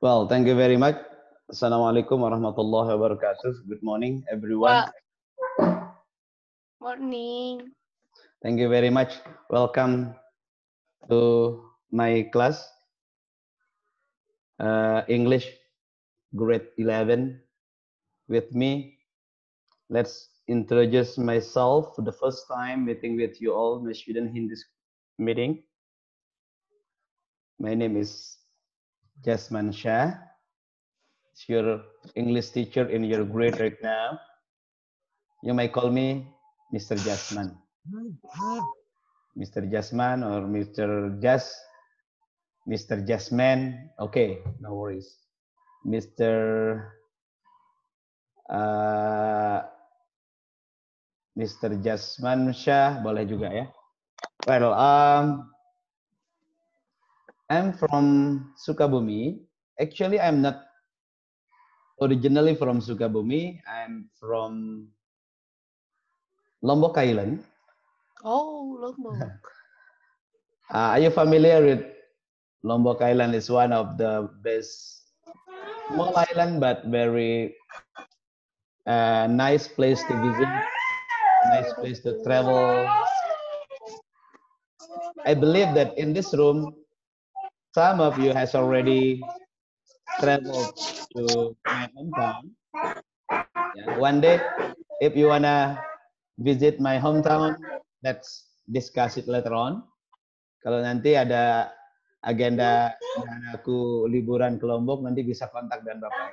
Well, thank you very much. Assalamualaikum warahmatullahi wabarakatuh. Good morning, everyone. Morning. Thank you very much. Welcome to my class, English grade 11 with me. Let's introduce myself for the first time meeting with you all, my student in this meeting. My name is Jasman Shah. It's your English teacher in your grade right now. You may call me Mr. Jasman. Mr. Jasman or Mr. Mr. Jasman. Okay, no worries. Mr. Mr. Jasman Shah boleh juga ya. Well, I'm from Sukabumi. Actually, I'm not originally from Sukabumi. I'm from Lombok Island. Oh, Lombok. Are you familiar with Lombok Island? Is one of the best small island, but very nice place to visit, nice place to travel. I believe that in this room, some of you has already traveled to my hometown. Yeah. One day, if you wanna visit my hometown, let's discuss it later on. Kalau nanti ada agenda dan aku liburan ke Lombok, nanti bisa kontak dan Bapak.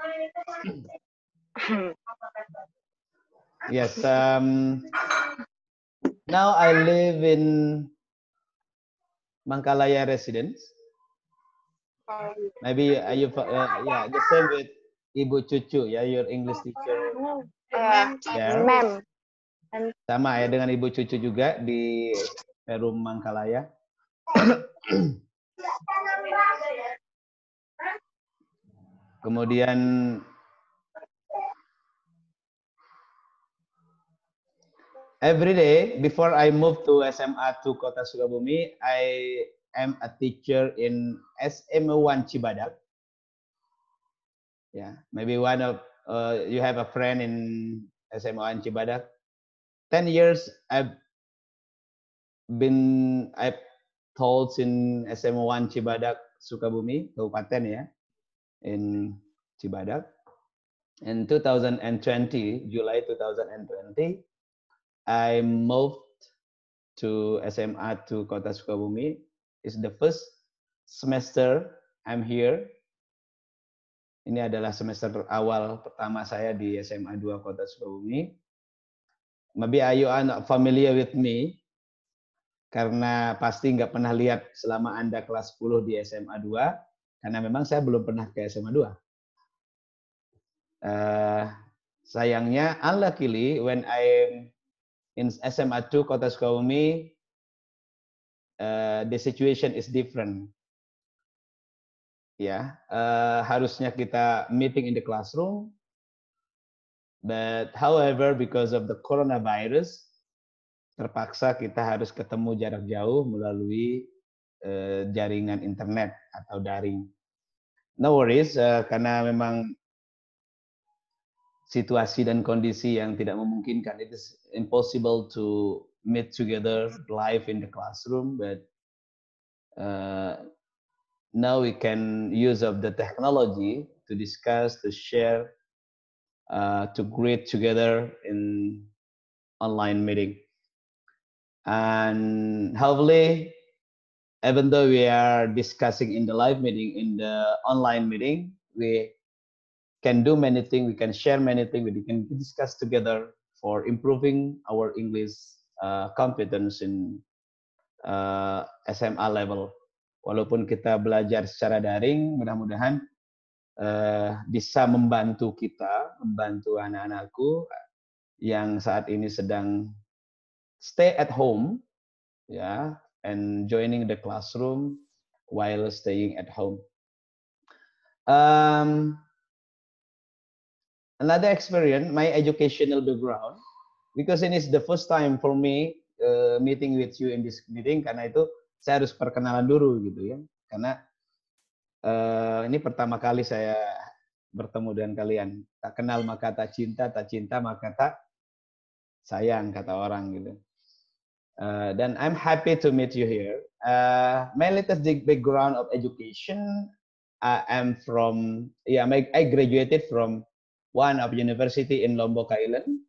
Yes. Now I live in Mangkalaya residence. Maybe you yeah, the same with Ibu Cucu ya, your English teacher. Ma'am. Sama ya dengan Ibu Cucu juga di Perum Mangkalaya. Kemudian every day before I move to SMA 2 Kota Sukabumi, I am a teacher in SMA 1 Cibadak. Yeah, maybe one of you have a friend in SMA 1 Cibadak. 10 years I've taught in SMA 1 Cibadak Sukabumi, Kabupaten ya, in Cibadak. In 2020, July 2020, I moved to SMA 2 Kota Sukabumi. It's the first semester I'm here. Ini adalah semester awal pertama saya di SMA 2 Kota Sukabumi. Maybe you are not familiar with me, karena pasti nggak pernah lihat selama Anda kelas 10 di SMA 2, karena memang saya belum pernah ke SMA 2. Sayangnya, unluckily, when I'm in SMA 2 Kota Sukabumi, the situation is different. Ya, harusnya kita meeting in the classroom, but however, because of the coronavirus, terpaksa kita harus ketemu jarak jauh melalui jaringan internet atau daring. No worries, karena memang situasi dan kondisi yang tidak memungkinkan. It is impossible to meet together live in the classroom, but now we can use of the technology to discuss, to share, to greet together in online meeting. And hopefully, even though we are discussing in the live meeting, in the online meeting, we can do many things, we can share many things, we can discuss together for improving our English competence in SMA level. Walaupun kita belajar secara daring, mudah-mudahan bisa membantu kita, membantu anak-anakku yang saat ini sedang stay at home, ya, and joining the classroom while staying at home. Another experience, my educational background, because it is the first time for me meeting with you in this meeting, karena itu saya harus perkenalan dulu gitu ya, karena Ini pertama kali saya bertemu dengan kalian. Tak kenal maka tak cinta maka tak sayang, kata orang gitu. Dan I'm happy to meet you here. My latest background of education, I graduated from one of university in Lombok Island.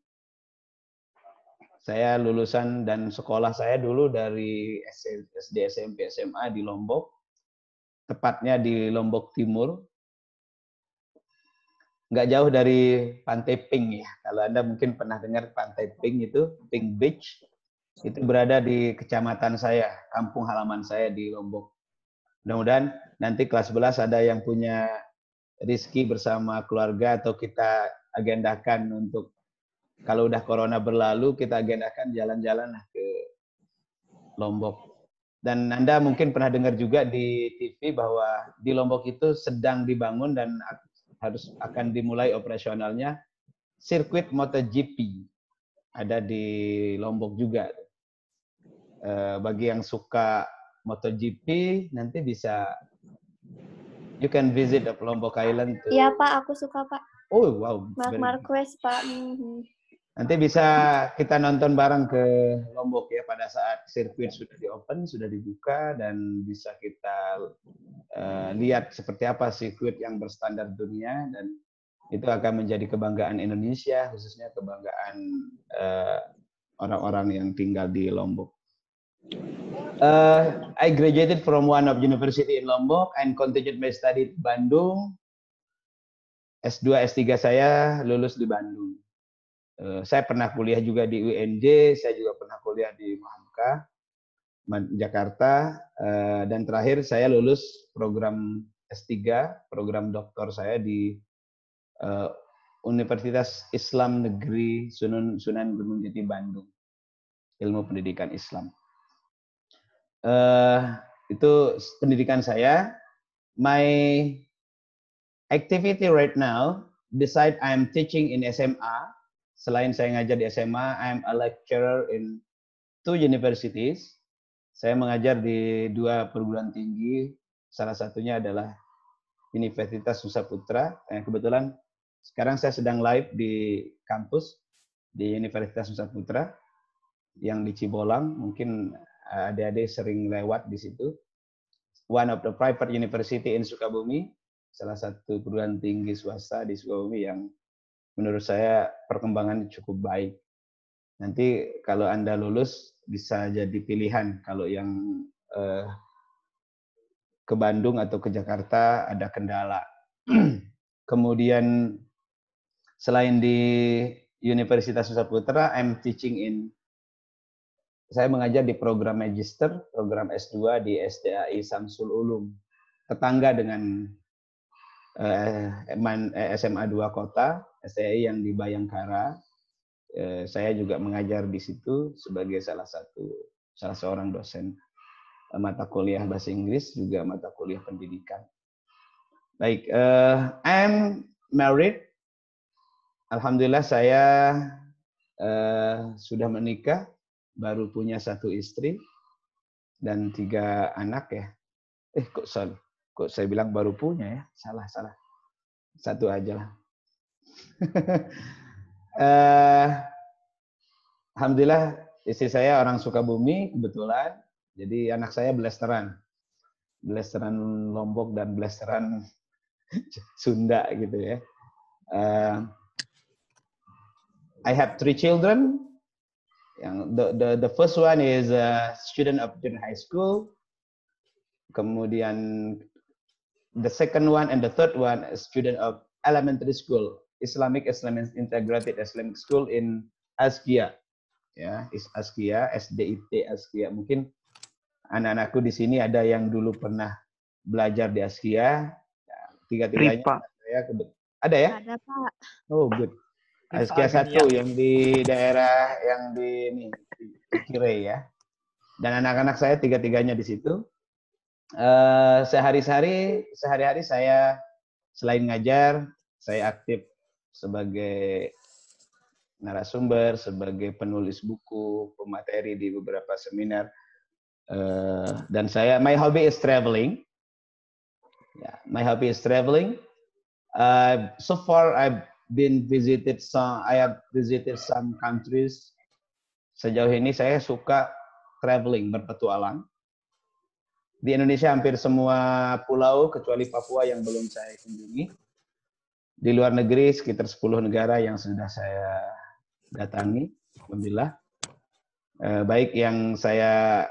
Saya lulusan dan sekolah saya dulu dari SD, SMP, SMA di Lombok, tepatnya di Lombok Timur. Nggak jauh dari Pantai Pink ya. Kalau Anda mungkin pernah dengar Pantai Pink itu, Pink Beach. Itu berada di kecamatan saya, kampung halaman saya di Lombok. Mudah-mudahan nanti kelas 11 ada yang punya rezeki bersama keluarga atau kita agendakan untuk kalau udah corona berlalu kita agendakan jalan-jalan ke Lombok. Dan Anda mungkin pernah dengar juga di TV bahwa di Lombok itu sedang dibangun dan akan dimulai operasionalnya sirkuit MotoGP. Ada di Lombok juga. Bagi yang suka MotoGP nanti bisa you can visit the Lombok Island. Iya Pak, aku suka Pak. Oh wow. Marc Marquez Pak. Nanti bisa kita nonton bareng ke Lombok ya pada saat sirkuit sudah di-open, sudah dibuka dan bisa kita lihat seperti apa sirkuit yang berstandar dunia dan itu akan menjadi kebanggaan Indonesia, khususnya kebanggaan orang-orang yang tinggal di Lombok. I graduated from one of university in Lombok and continued my study di Bandung. S2, S3 saya lulus di Bandung. Saya pernah kuliah juga di UNJ, saya juga pernah kuliah di Mahamka, Jakarta, dan terakhir saya lulus program S3, program doktor saya di Universitas Islam Negeri Sunan Gunung Jati Bandung, ilmu pendidikan Islam. Itu pendidikan saya. My activity right now, besides I'm teaching in SMA, selain saya ngajar di SMA, I'm a lecturer in 2 universities. Saya mengajar di 2 perguruan tinggi. Salah satunya adalah Universitas Nusa Putra. Kebetulan sekarang saya sedang live di kampus di Universitas Nusa Putra yang di Cibolang. Mungkin adik-adik sering lewat di situ. One of the private university in Sukabumi, salah satu perguruan tinggi swasta di Sukabumi yang menurut saya perkembangan cukup baik. Nanti kalau Anda lulus bisa jadi pilihan kalau yang ke Bandung atau ke Jakarta ada kendala. Kemudian selain di Universitas Nusa Putra, I'm teaching saya mengajar di program magister, program S2 di SDAI Samsul Ulum, tetangga dengan SMA 2 Kota, SDAI yang di Bayangkara. Saya juga mengajar di situ sebagai salah seorang dosen mata kuliah bahasa Inggris, juga mata kuliah pendidikan. Baik, I'm married. Alhamdulillah saya sudah menikah. Baru punya 1 istri dan 3 anak ya. Kok saya bilang baru punya ya? Salah. 1 aja lah. Alhamdulillah istri saya orang Sukabumi kebetulan. Jadi anak saya blasteran Lombok dan blasteran Sunda gitu ya. I have 3 children. The first one is a student of junior high school. Kemudian the second one and the third one is student of elementary school, Islamic Integrated Islamic School in Askia. Ya, Askia, SDIT Askia. Mungkin anak-anakku di sini ada yang dulu pernah belajar di Askia. Tiga-tiganya ada ya? Ada Pak. Oh, good. Askia 1 yang di daerah yang di Kire ya. Dan anak-anak saya 3-tiganya di situ. Sehari-hari saya selain ngajar, saya aktif sebagai narasumber, sebagai penulis buku, pemateri di beberapa seminar. Dan my hobby is traveling. Yeah, my hobby is traveling. So far, I have visited some countries. Sejauh ini saya suka traveling, berpetualang. Di Indonesia hampir semua pulau kecuali Papua yang belum saya kunjungi. Di luar negeri sekitar 10 negara yang sudah saya datangi, alhamdulillah. Baik yang saya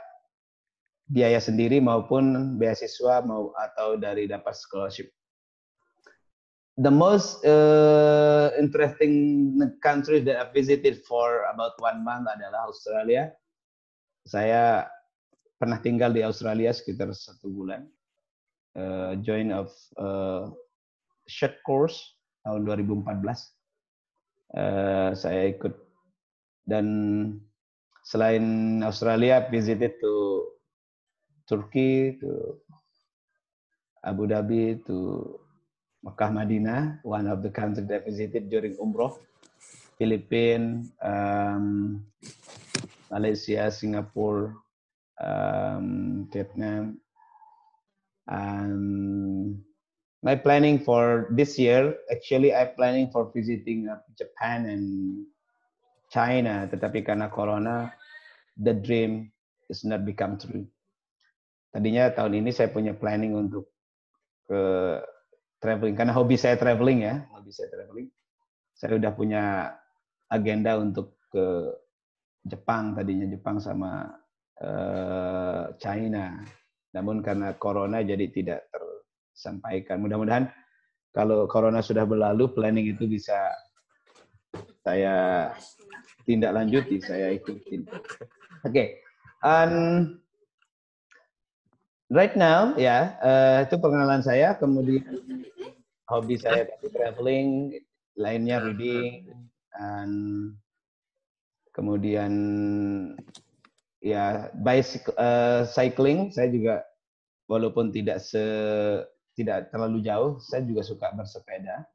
biaya sendiri maupun beasiswa atau dari dapat scholarship. The most interesting country that I visited for about 1 month adalah Australia. Saya pernah tinggal di Australia sekitar 1 bulan. Join of short course tahun 2014. Saya ikut, dan selain Australia, visited to Turkey, to Abu Dhabi, to Mekah, Madinah, one of the countries that I visited during Umroh, Philippines, Malaysia, Singapore, Vietnam, and my planning for this year, actually I'm planning for visiting Japan and China, tetapi karena Corona, the dream is not become true. Tadinya tahun ini saya punya planning untuk ke traveling, karena hobi saya traveling ya, Saya udah punya agenda untuk ke Jepang, tadinya Jepang sama China. Namun karena Corona jadi tidak tersampaikan. Mudah-mudahan kalau Corona sudah berlalu, planning itu bisa saya tindak lanjuti, saya ikutin. Oke. Right now, ya, itu perkenalan saya. Kemudian hobi saya tadi traveling, lainnya reading, dan kemudian ya cycling. Saya juga walaupun tidak terlalu jauh, saya juga suka bersepeda,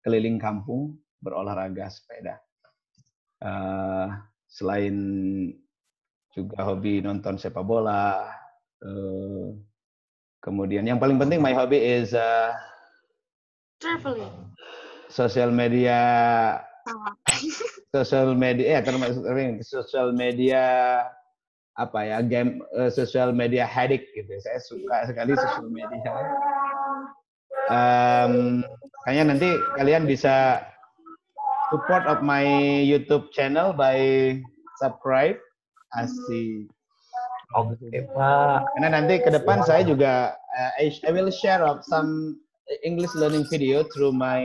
keliling kampung, berolahraga sepeda. Selain juga hobi nonton sepak bola. Kemudian yang paling penting, my hobby is traveling. Social media, apa ya, game, social media addict gitu. Saya suka sekali social media. Kayaknya nanti kalian bisa support of my YouTube channel by subscribe. Asik. Oke, Pak. Karena nanti ke depan saya juga I will share of some English learning video through my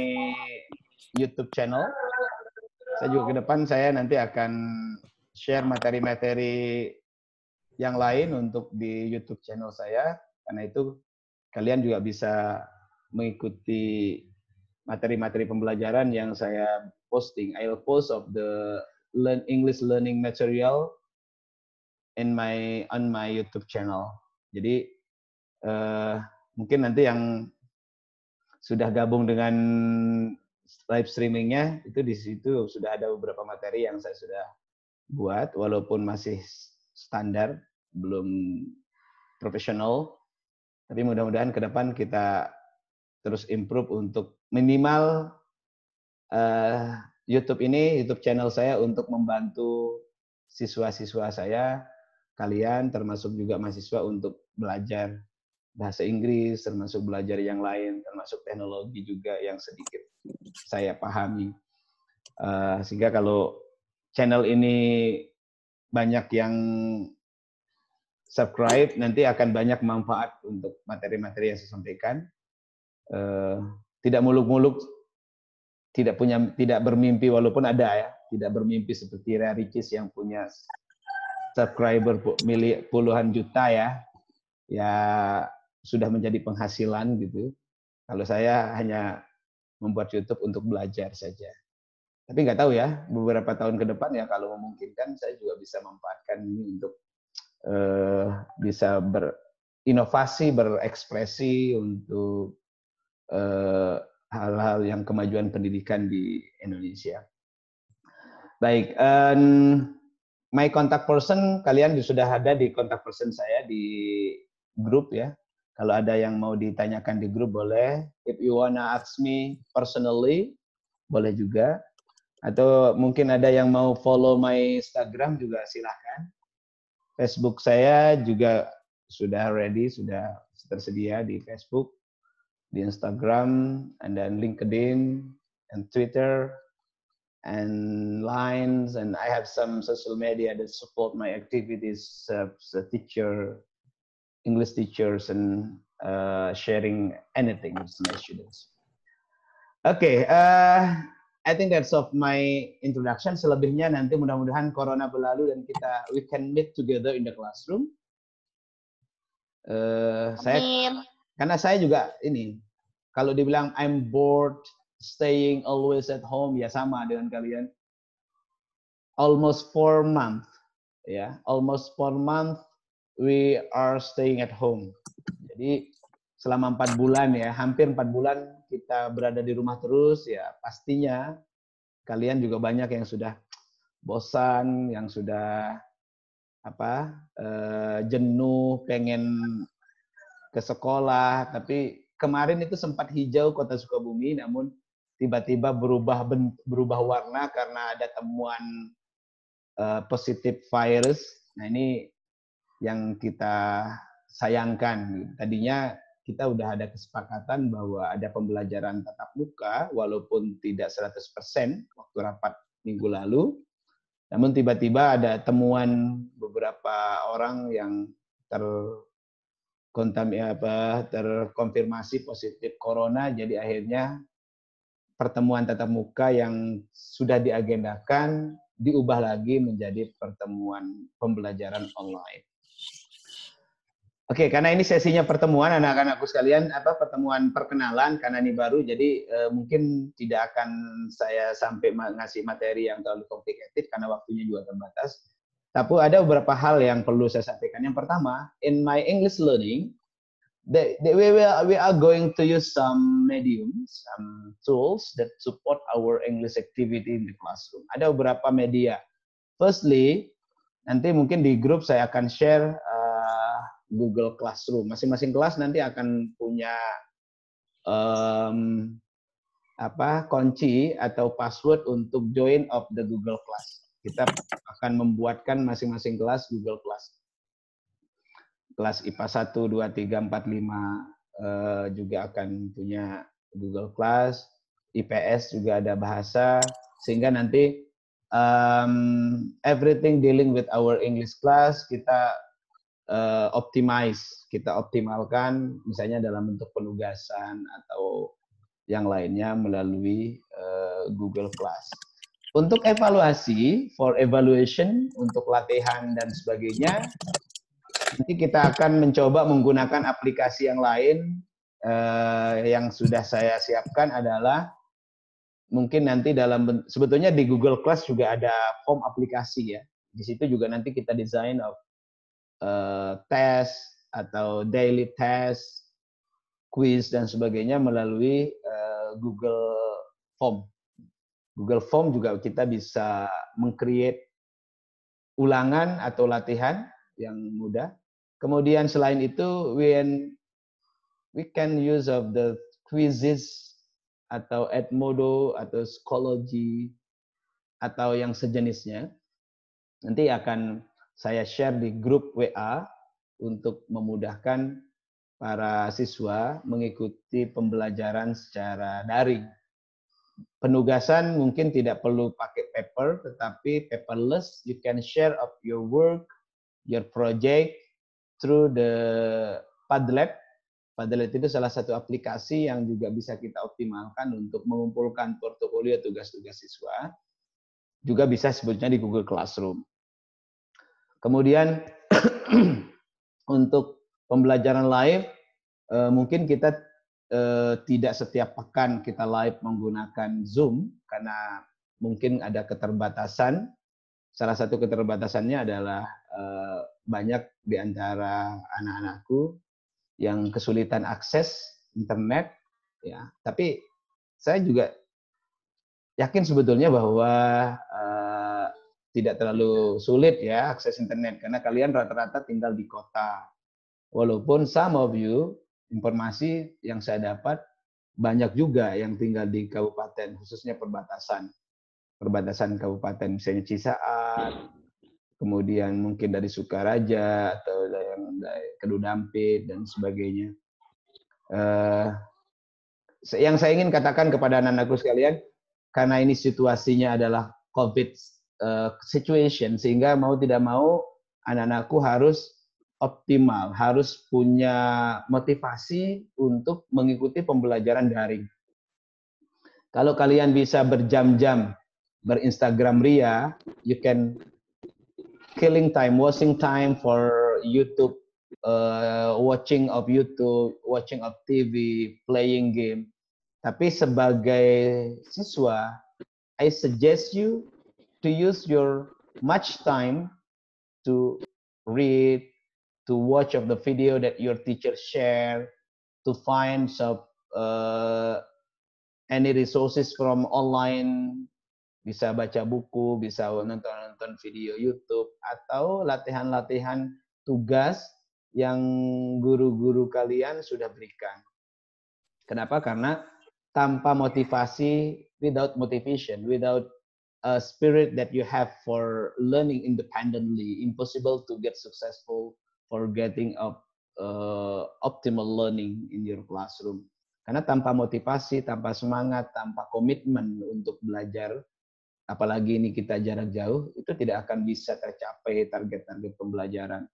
YouTube channel. Saya juga ke depan saya nanti akan share materi-materi yang lain untuk di YouTube channel saya. Karena itu kalian juga bisa mengikuti materi-materi pembelajaran yang saya posting. I'll post of the English learning material on my YouTube channel. Jadi mungkin nanti yang sudah gabung dengan live streamingnya itu di situ sudah ada beberapa materi yang saya sudah buat, walaupun masih standar, belum profesional, tapi mudah-mudahan ke depan kita terus improve untuk minimal YouTube channel saya untuk membantu siswa-siswa saya, kalian termasuk juga mahasiswa untuk belajar bahasa Inggris, termasuk belajar yang lain, termasuk teknologi juga yang sedikit saya pahami. Sehingga kalau channel ini banyak yang subscribe, nanti akan banyak manfaat untuk materi-materi yang saya sampaikan. Tidak muluk-muluk, tidak bermimpi, walaupun ada ya, tidak bermimpi seperti Ria Ricis yang punya subscriber puluhan juta ya sudah menjadi penghasilan gitu. Kalau saya hanya membuat YouTube untuk belajar saja. Tapi nggak tahu ya, beberapa tahun ke depan ya kalau memungkinkan saya juga bisa memanfaatkan ini untuk bisa berinovasi, berekspresi untuk hal-hal yang kemajuan pendidikan di Indonesia. Baik, my contact person, kalian sudah ada di contact person saya di grup ya. Kalau ada yang mau ditanyakan di grup boleh. If you wanna ask me personally, boleh juga. Atau mungkin ada yang mau follow my Instagram juga silahkan. Facebook saya juga sudah ready, sudah tersedia di Facebook, di Instagram, and then LinkedIn, and Twitter, and Lines, and I have some social media that support my activities as a teacher, English teachers, and sharing anything with my students. Okay, I think that's of my introduction. Selebihnya nanti mudah-mudahan corona berlalu dan we can meet together in the classroom. Karena saya juga ini, kalau dibilang I'm bored, staying always at home, ya sama dengan kalian. Almost 4 months, ya, almost 4 months we are staying at home. Jadi selama 4 bulan ya, hampir 4 bulan kita berada di rumah terus, ya pastinya kalian juga banyak yang sudah bosan, yang sudah jenuh, pengen ke sekolah. Tapi kemarin itu sempat hijau kota Sukabumi, namun tiba-tiba berubah warna karena ada temuan positif virus. Nah ini yang kita sayangkan. Tadinya kita udah ada kesepakatan bahwa ada pembelajaran tatap muka walaupun tidak 100% waktu rapat minggu lalu. Namun tiba-tiba ada temuan beberapa orang yang terkonfirmasi positif corona, jadi akhirnya pertemuan tatap muka yang sudah diagendakan diubah lagi menjadi pertemuan pembelajaran online. Oke, karena ini sesinya pertemuan anak-anakku sekalian, pertemuan perkenalan karena ini baru, jadi mungkin tidak akan saya sampai ngasih materi yang terlalu complicated karena waktunya juga terbatas. Tapi ada beberapa hal yang perlu saya sampaikan. Yang pertama, in my English learning, we are going to use some mediums, some tools that support our English activity in the classroom. Ada beberapa media. Firstly, nanti mungkin di grup saya akan share Google Classroom. Masing-masing kelas nanti akan punya kunci atau password untuk join of the Google Class. Kita akan membuatkan masing-masing kelas Google Class. Kelas IPA 1, 2, 3, 4, 5 juga akan punya Google Class. IPS juga ada bahasa. Sehingga nanti everything dealing with our English class kita kita optimalkan misalnya dalam bentuk penugasan atau yang lainnya melalui Google Class. Untuk evaluasi, for evaluation, untuk latihan dan sebagainya, nanti kita akan mencoba menggunakan aplikasi yang lain. Yang sudah saya siapkan adalah mungkin nanti sebetulnya di Google Class juga ada form aplikasi ya. Di situ juga nanti kita desain tes atau daily test, quiz dan sebagainya melalui Google Form. Google Form juga kita bisa meng-create ulangan atau latihan yang mudah. Kemudian selain itu, we can use of the quizzes atau Edmodo atau Schoology atau yang sejenisnya. Nanti akan saya share di grup WA untuk memudahkan para siswa mengikuti pembelajaran secara daring. Penugasan mungkin tidak perlu pakai paper, tetapi paperless. You can share of your work, your project through the Padlet. Padlet itu salah satu aplikasi yang juga bisa kita optimalkan untuk mengumpulkan portofolio tugas-tugas siswa. Juga bisa sebutnya di Google Classroom. Kemudian untuk pembelajaran live, mungkin kita tidak setiap pekan kita live menggunakan Zoom karena mungkin ada keterbatasan. Salah satu keterbatasannya adalah banyak di antara anak-anakku yang kesulitan akses internet, ya. Tapi saya juga yakin sebetulnya bahwa tidak terlalu sulit ya akses internet karena kalian rata-rata tinggal di kota. Walaupun some of you informasi yang saya dapat banyak juga yang tinggal di kabupaten, khususnya perbatasan kabupaten, misalnya Cisaat, kemudian mungkin dari Sukaraja atau dari Kedudampit dan sebagainya. Yang saya ingin katakan kepada anak-anakku sekalian, karena ini situasinya adalah COVID situation, sehingga mau tidak mau anak-anakku harus optimal, harus punya motivasi untuk mengikuti pembelajaran daring. Kalau kalian bisa berjam-jam berinstagram ria, you can killing time, wasting time for YouTube, watching of YouTube, watching of TV, playing game. Tapi sebagai siswa, I suggest you to use your much time to read, to watch of the video that your teacher share, to find some any resources from online, bisa baca buku, bisa nonton video YouTube, atau latihan-latihan tugas yang guru-guru kalian sudah berikan. Kenapa? Karena tanpa motivasi, without motivation, without a spirit that you have for learning independently, impossible to get successful for getting optimal learning in your classroom. Karena tanpa motivasi, tanpa semangat, tanpa komitmen untuk belajar, apalagi ini kita jarak jauh, itu tidak akan bisa tercapai target-target pembelajaran.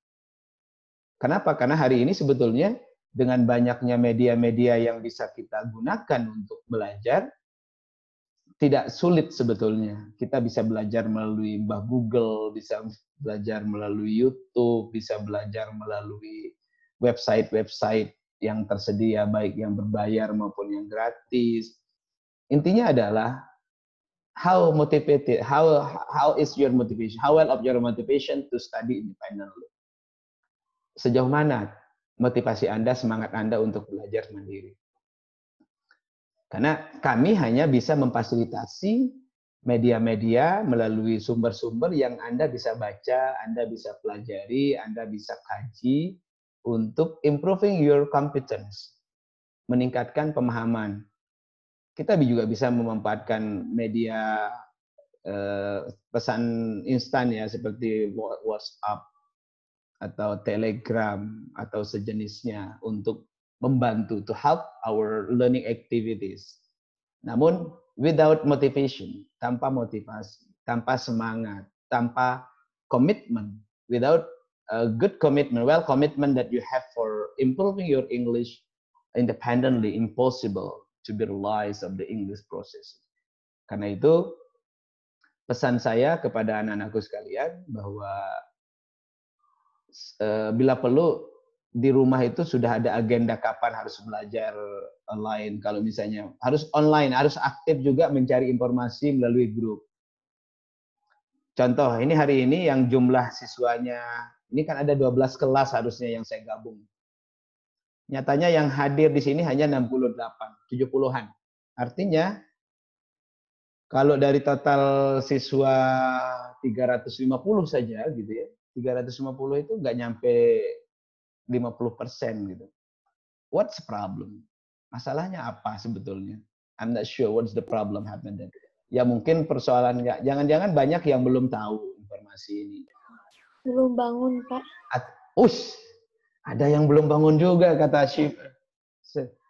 Kenapa? Karena hari ini sebetulnya dengan banyaknya media-media yang bisa kita gunakan untuk belajar, tidak sulit sebetulnya. Kita bisa belajar melalui Mbah Google, bisa belajar melalui YouTube, bisa belajar melalui website-website yang tersedia, baik yang berbayar maupun yang gratis. Intinya adalah how motivated, how is your motivation, how well of your motivation to study independently. Sejauh mana motivasi Anda, semangat Anda untuk belajar mandiri. Karena kami hanya bisa memfasilitasi media-media melalui sumber-sumber yang Anda bisa baca, Anda bisa pelajari, Anda bisa kaji untuk improving your competence, meningkatkan pemahaman. Kita juga bisa memanfaatkan media pesan instan ya, seperti WhatsApp atau Telegram atau sejenisnya untuk membantu to help our learning activities. Namun without motivation, tanpa motivasi, tanpa semangat, tanpa commitment, without a good commitment, commitment that you have for improving your English independently, impossible to be realized of the English process. Karena itu pesan saya kepada anak-anakku sekalian bahwa bila perlu di rumah itu sudah ada agenda kapan harus belajar online. Kalau misalnya harus online, harus aktif juga mencari informasi melalui grup. Contoh, ini hari ini yang jumlah siswanya, ini kan ada 12 kelas harusnya yang saya gabung. Nyatanya yang hadir di sini hanya 68, 70-an. Artinya, kalau dari total siswa 350 saja gitu ya, 350 itu nggak nyampe 50% gitu. What's the problem? Masalahnya apa sebetulnya? I'm not sure what's the problem happened then. Ya mungkin persoalan nggak. Jangan-jangan banyak yang belum tahu informasi ini. Belum bangun, Pak. Ada yang belum bangun juga kata Syif.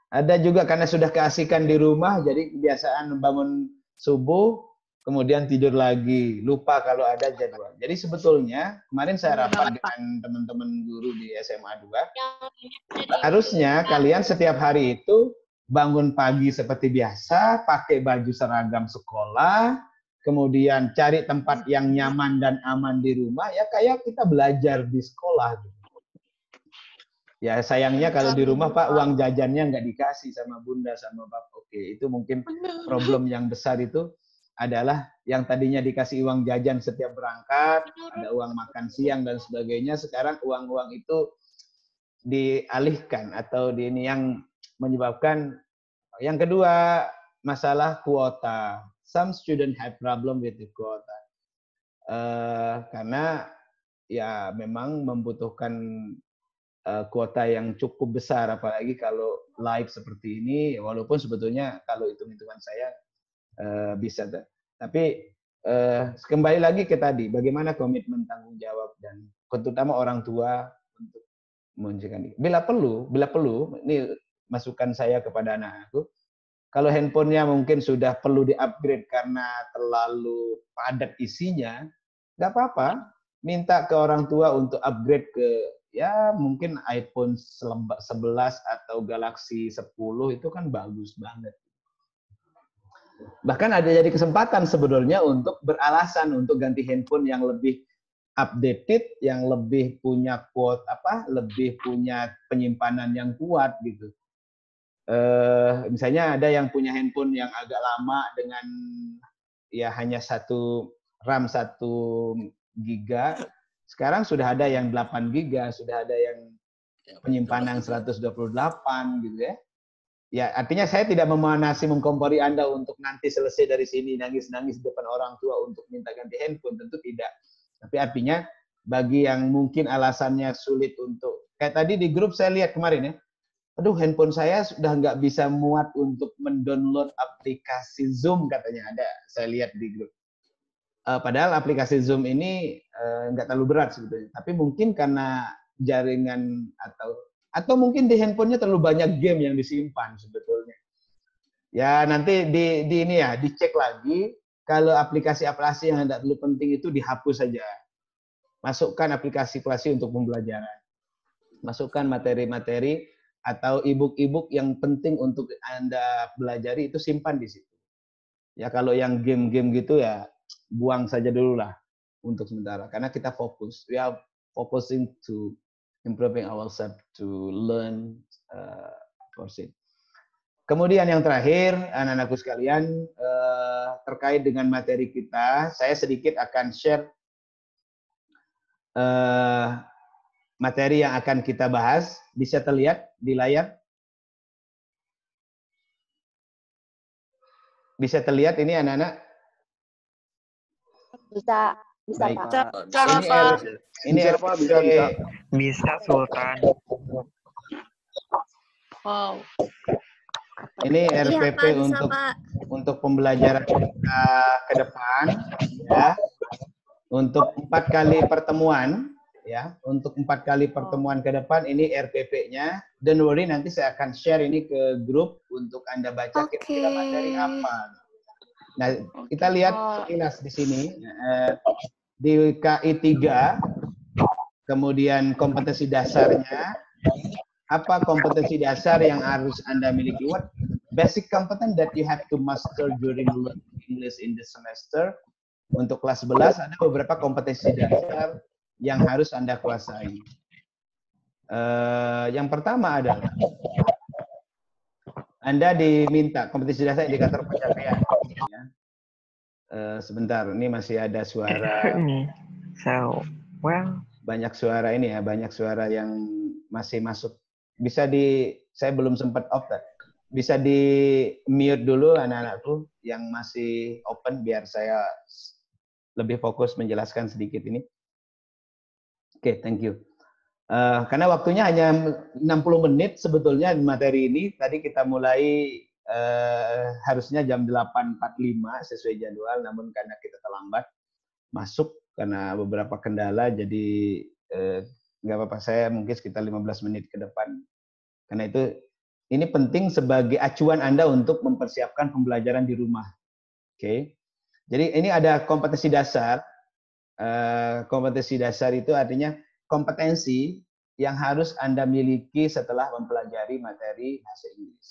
Ada juga karena sudah keasikan di rumah, jadi kebiasaan bangun subuh, kemudian tidur lagi, lupa kalau ada jadwal. Jadi sebetulnya kemarin saya rapat dengan teman-teman guru di SMA 2. Harusnya kalian setiap hari itu bangun pagi seperti biasa, pakai baju seragam sekolah, kemudian cari tempat yang nyaman dan aman di rumah, ya kayak kita belajar di sekolah. Ya sayangnya kalau di rumah Pak, uang jajannya nggak dikasih sama Bunda, sama Bapak. Oke, itu mungkin problem yang besar itu adalah yang tadinya dikasih uang jajan setiap berangkat, ada uang makan siang dan sebagainya, sekarang uang-uang itu dialihkan atau ini yang menyebabkan. Yang kedua, masalah kuota. Some student have problem with the quota. Karena ya memang membutuhkan kuota yang cukup besar, apalagi kalau live seperti ini, walaupun sebetulnya kalau hitung-hitungan saya bisa. Tapi kembali lagi ke tadi, bagaimana komitmen tanggung jawab dan terutama orang tua untuk menunjukkan. Bila perlu, ini masukan saya kepada anak-anakku, kalau handphonenya mungkin sudah perlu di-upgrade karena terlalu padat isinya, nggak apa-apa, minta ke orang tua untuk upgrade ke ya mungkin iPhone 11 atau Galaxy 10 itu kan bagus banget. Bahkan ada jadi kesempatan sebetulnya untuk beralasan untuk ganti handphone yang lebih updated, yang lebih punya lebih punya penyimpanan yang kuat gitu. Misalnya ada yang punya handphone yang agak lama dengan ya hanya RAM 1 giga, sekarang sudah ada yang 8 giga, sudah ada yang penyimpanan 128 gitu ya. Ya, artinya saya tidak mengkompori Anda untuk nanti selesai dari sini nangis-nangis di depan orang tua untuk minta ganti handphone, tentu tidak. Tapi artinya bagi yang mungkin alasannya sulit untuk, kayak tadi di grup saya lihat kemarin ya, aduh handphone saya sudah nggak bisa muat untuk mendownload aplikasi Zoom katanya, ada saya lihat di grup. Padahal aplikasi Zoom ini nggak terlalu berat sebetulnya, tapi mungkin karena jaringan atau mungkin di handphonenya terlalu banyak game yang disimpan sebetulnya. Ya nanti ini ya dicek lagi, kalau aplikasi-aplikasi yang tidak terlalu penting itu dihapus saja. Masukkan aplikasi-aplikasi untuk pembelajaran. Masukkan materi-materi atau e-book yang penting untuk Anda pelajari itu simpan di situ. Ya kalau yang game-game gitu ya buang saja dulu lah untuk sementara, karena kita fokus. We are focusing to improving ourselves to learn course. Kemudian yang terakhir, anak-anakku sekalian, terkait dengan materi kita, saya sedikit akan share materi yang akan kita bahas. Bisa terlihat di layar? Bisa terlihat ini anak-anak? Bisa Baik. Pak. Ini Bisa, Sultan. Wow. Ini Iya, RPP Pak, bisa, Pak. untuk pembelajaran kita ke depan, ya. Untuk 4 kali pertemuan, ya. Untuk 4 kali pertemuan ke depan, ini RPP-nya. Don't worry, nanti saya akan share ini ke grup untuk Anda baca kira-kira materi apa. Nah, kita lihat sekilas di sini. Di KI 3, kemudian kompetensi dasarnya. Apa kompetensi dasar yang harus Anda miliki? What basic competence that you have to master during learning English in this semester? Untuk kelas 11 ada beberapa kompetensi dasar yang harus Anda kuasai. Yang pertama adalah Anda diminta kompetensi dasar indikator pencapaian. Ya. Sebentar, ini masih ada suara. Banyak suara ini ya, banyak suara yang masih masuk. Saya belum sempat off. Bisa di mute dulu anak-anakku yang masih open biar saya lebih fokus menjelaskan sedikit ini. Oke, thank you. Karena waktunya hanya 60 menit sebetulnya materi ini. Tadi kita mulai harusnya jam 8.45 sesuai jadwal, namun karena kita terlambat masuk karena beberapa kendala, jadi nggak apa-apa, saya mungkin sekitar 15 menit ke depan. Karena itu ini penting sebagai acuan Anda untuk mempersiapkan pembelajaran di rumah. Oke. Jadi ini ada kompetensi dasar. Kompetensi dasar itu artinya kompetensi yang harus Anda miliki setelah mempelajari materi bahasa Inggris.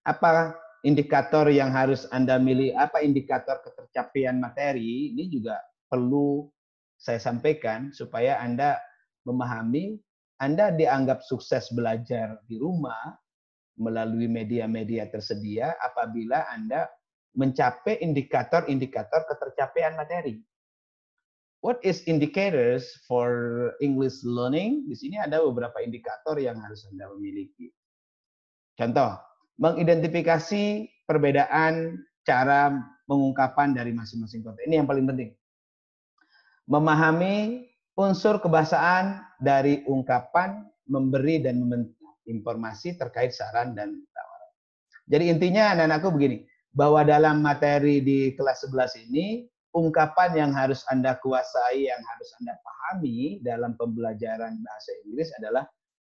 Apa indikator yang harus Anda miliki? Apa indikator ketercapaian materi? Ini juga perlu saya sampaikan supaya Anda memahami, Anda dianggap sukses belajar di rumah melalui media-media tersedia apabila Anda mencapai indikator-indikator ketercapaian materi. What is indicators for English learning? Di sini ada beberapa indikator yang harus Anda miliki. Contoh, mengidentifikasi perbedaan cara pengungkapan dari masing-masing konteks. Ini yang paling penting. Memahami unsur kebahasaan dari ungkapan memberi dan meminta informasi terkait saran dan tawaran. Jadi intinya anak-anakku begini, bahwa dalam materi di kelas 11 ini, ungkapan yang harus Anda kuasai, yang harus Anda pahami dalam pembelajaran bahasa Inggris adalah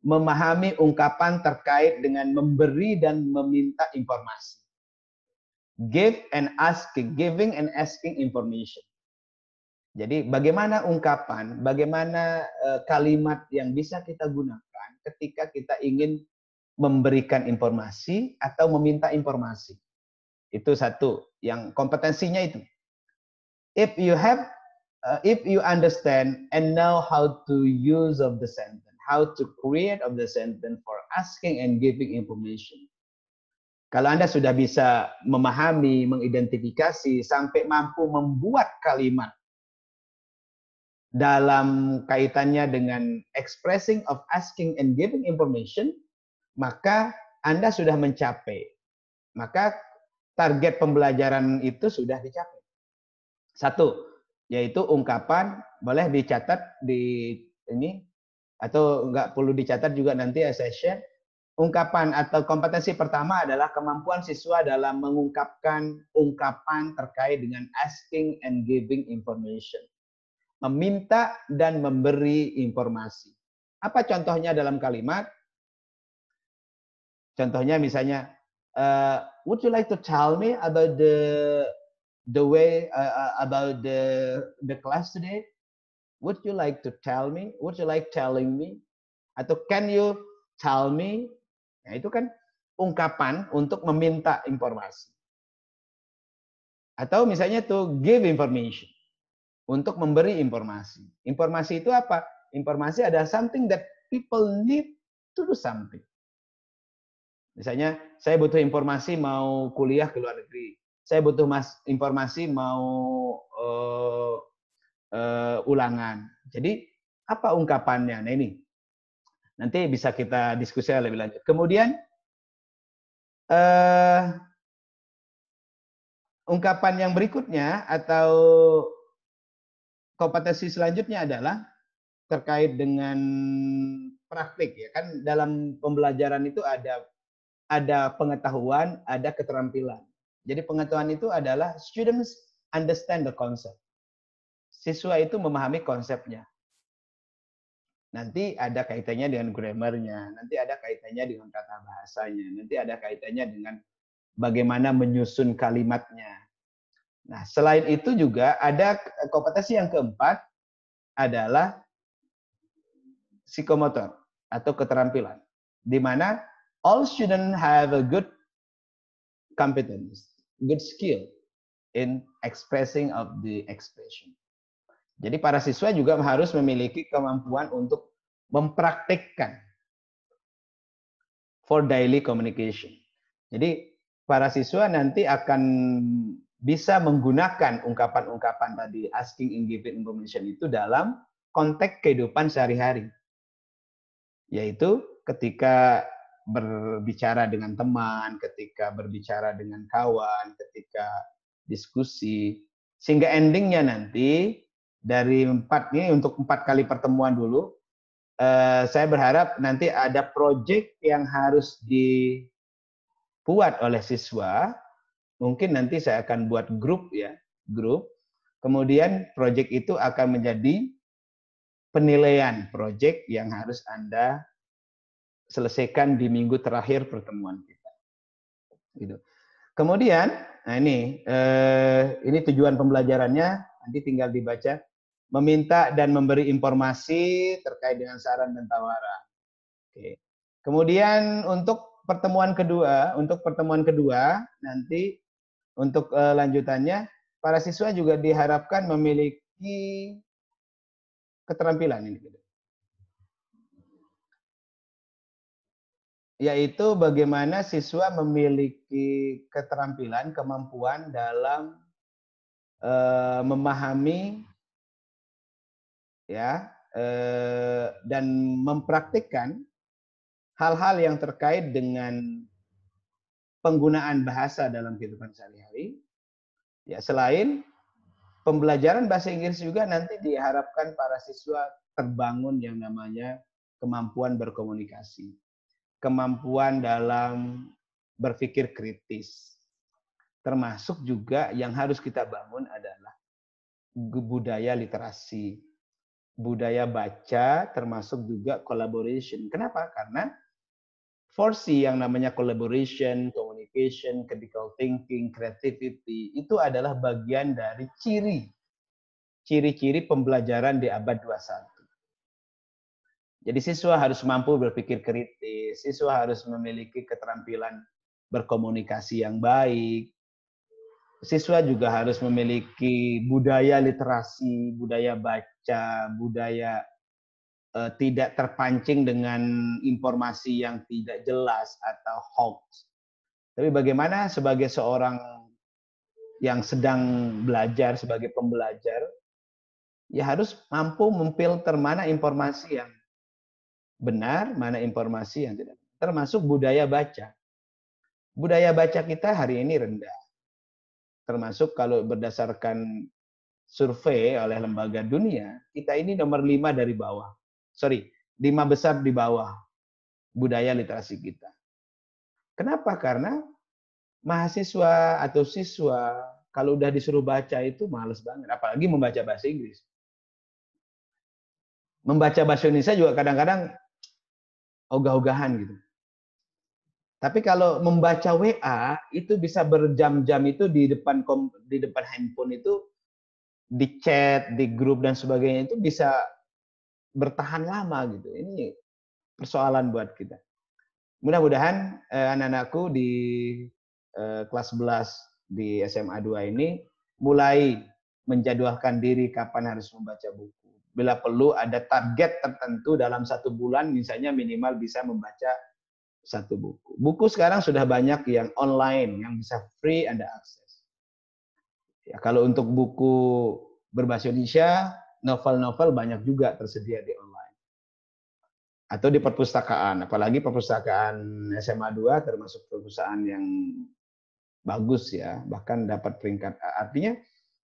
memahami ungkapan terkait dengan memberi dan meminta informasi. Give and asking, giving and asking information. Jadi bagaimana ungkapan, bagaimana kalimat yang bisa kita gunakan ketika kita ingin memberikan informasi atau meminta informasi. Itu satu, yang kompetensinya itu. If you understand and know how to use of the sentence, how to create of the sentence for asking and giving information. Kalau Anda sudah bisa memahami, mengidentifikasi, sampai mampu membuat kalimat dalam kaitannya dengan expressing of asking and giving information, maka Anda sudah mencapai. Maka target pembelajaran itu sudah dicapai. Satu, yaitu ungkapan, boleh dicatat di ini, atau nggak perlu dicatat juga nanti saya share. Ungkapan atau kompetensi pertama adalah kemampuan siswa dalam mengungkapkan ungkapan terkait dengan asking and giving information. Meminta dan memberi informasi. Apa contohnya dalam kalimat? Contohnya misalnya, would you like to tell me about the way about the class today? Would you like to tell me? Would you like telling me? Atau can you tell me? Nah, itu kan ungkapan untuk meminta informasi. Atau misalnya to give information, untuk memberi informasi. Informasi itu apa? Informasi adalah something that people need to do something. Misalnya, saya butuh informasi mau kuliah ke luar negeri. Saya butuh informasi mau ulangan. Jadi, apa ungkapannya? Nah ini, nanti bisa kita diskusi lebih lanjut. Kemudian, ungkapan yang berikutnya atau kompetensi selanjutnya adalah terkait dengan praktik, ya kan dalam pembelajaran itu ada pengetahuan, ada keterampilan. Jadi pengetahuan itu adalah students understand the concept. Siswa itu memahami konsepnya. Nanti ada kaitannya dengan grammarnya, nanti ada kaitannya dengan tata bahasanya, nanti ada kaitannya dengan bagaimana menyusun kalimatnya. Nah, selain itu juga ada kompetensi yang keempat adalah psikomotor atau keterampilan, di mana all students have a good competence, good skill in expressing of the expression. Jadi para siswa juga harus memiliki kemampuan untuk mempraktikkan for daily communication. Jadi para siswa nanti akan bisa menggunakan ungkapan-ungkapan tadi asking and giving information itu dalam konteks kehidupan sehari-hari. Yaitu ketika berbicara dengan teman, ketika berbicara dengan kawan, ketika diskusi, sehingga endingnya nanti dari 4 ini untuk 4 kali pertemuan dulu, saya berharap nanti ada proyek yang harus dibuat oleh siswa. Mungkin nanti saya akan buat grup ya, grup. Kemudian proyek itu akan menjadi penilaian proyek yang harus Anda selesaikan di minggu terakhir pertemuan kita. Gitu. Kemudian, nah ini tujuan pembelajarannya, nanti tinggal dibaca. Meminta dan memberi informasi terkait dengan saran dan tawaran. Oke. Kemudian untuk pertemuan kedua nanti untuk lanjutannya para siswa juga diharapkan memiliki keterampilan ini. Yaitu bagaimana siswa memiliki keterampilan, kemampuan dalam memahami ya dan mempraktikkan hal-hal yang terkait dengan penggunaan bahasa dalam kehidupan sehari-hari. Ya, selain pembelajaran bahasa Inggris juga nanti diharapkan para siswa terbangun yang namanya kemampuan berkomunikasi, kemampuan dalam berpikir kritis. Termasuk juga yang harus kita bangun adalah budaya literasi, budaya baca, termasuk juga collaboration. Kenapa? Karena 4C yang namanya collaboration, communication, critical thinking, creativity, itu adalah bagian dari ciri-ciri pembelajaran di abad 21. Jadi siswa harus mampu berpikir kritis, siswa harus memiliki keterampilan berkomunikasi yang baik, siswa juga harus memiliki budaya literasi, budaya baca, budaya tidak terpancing dengan informasi yang tidak jelas atau hoax. Tapi bagaimana sebagai seorang yang sedang belajar, sebagai pembelajar, ya harus mampu memfilter mana informasi yang benar, mana informasi yang tidak. Termasuk budaya baca. Budaya baca kita hari ini rendah. Termasuk kalau berdasarkan survei oleh lembaga dunia, kita ini nomor 5 dari bawah. 5 besar di bawah budaya literasi kita. Kenapa? Karena mahasiswa atau siswa kalau udah disuruh baca itu males banget. Apalagi membaca bahasa Inggris. Membaca bahasa Indonesia juga kadang-kadang ogah-ogahan gitu. Tapi kalau membaca WA itu bisa berjam-jam itu di depan handphone itu, di chat, di grup dan sebagainya itu bisa bertahan lama gitu. Ini persoalan buat kita. Mudah-mudahan anak-anakku di kelas 11 di SMA 2 ini mulai menjadwalkan diri kapan harus membaca buku. Bila perlu ada target tertentu dalam 1 bulan, misalnya minimal bisa membaca 1 buku. Buku sekarang sudah banyak yang online, yang bisa free Anda akses. Ya, kalau untuk buku berbahasa Indonesia, novel-novel banyak juga tersedia di online. Atau di perpustakaan, apalagi perpustakaan SMA 2 termasuk perpustakaan yang bagus ya, bahkan dapat peringkat A. Artinya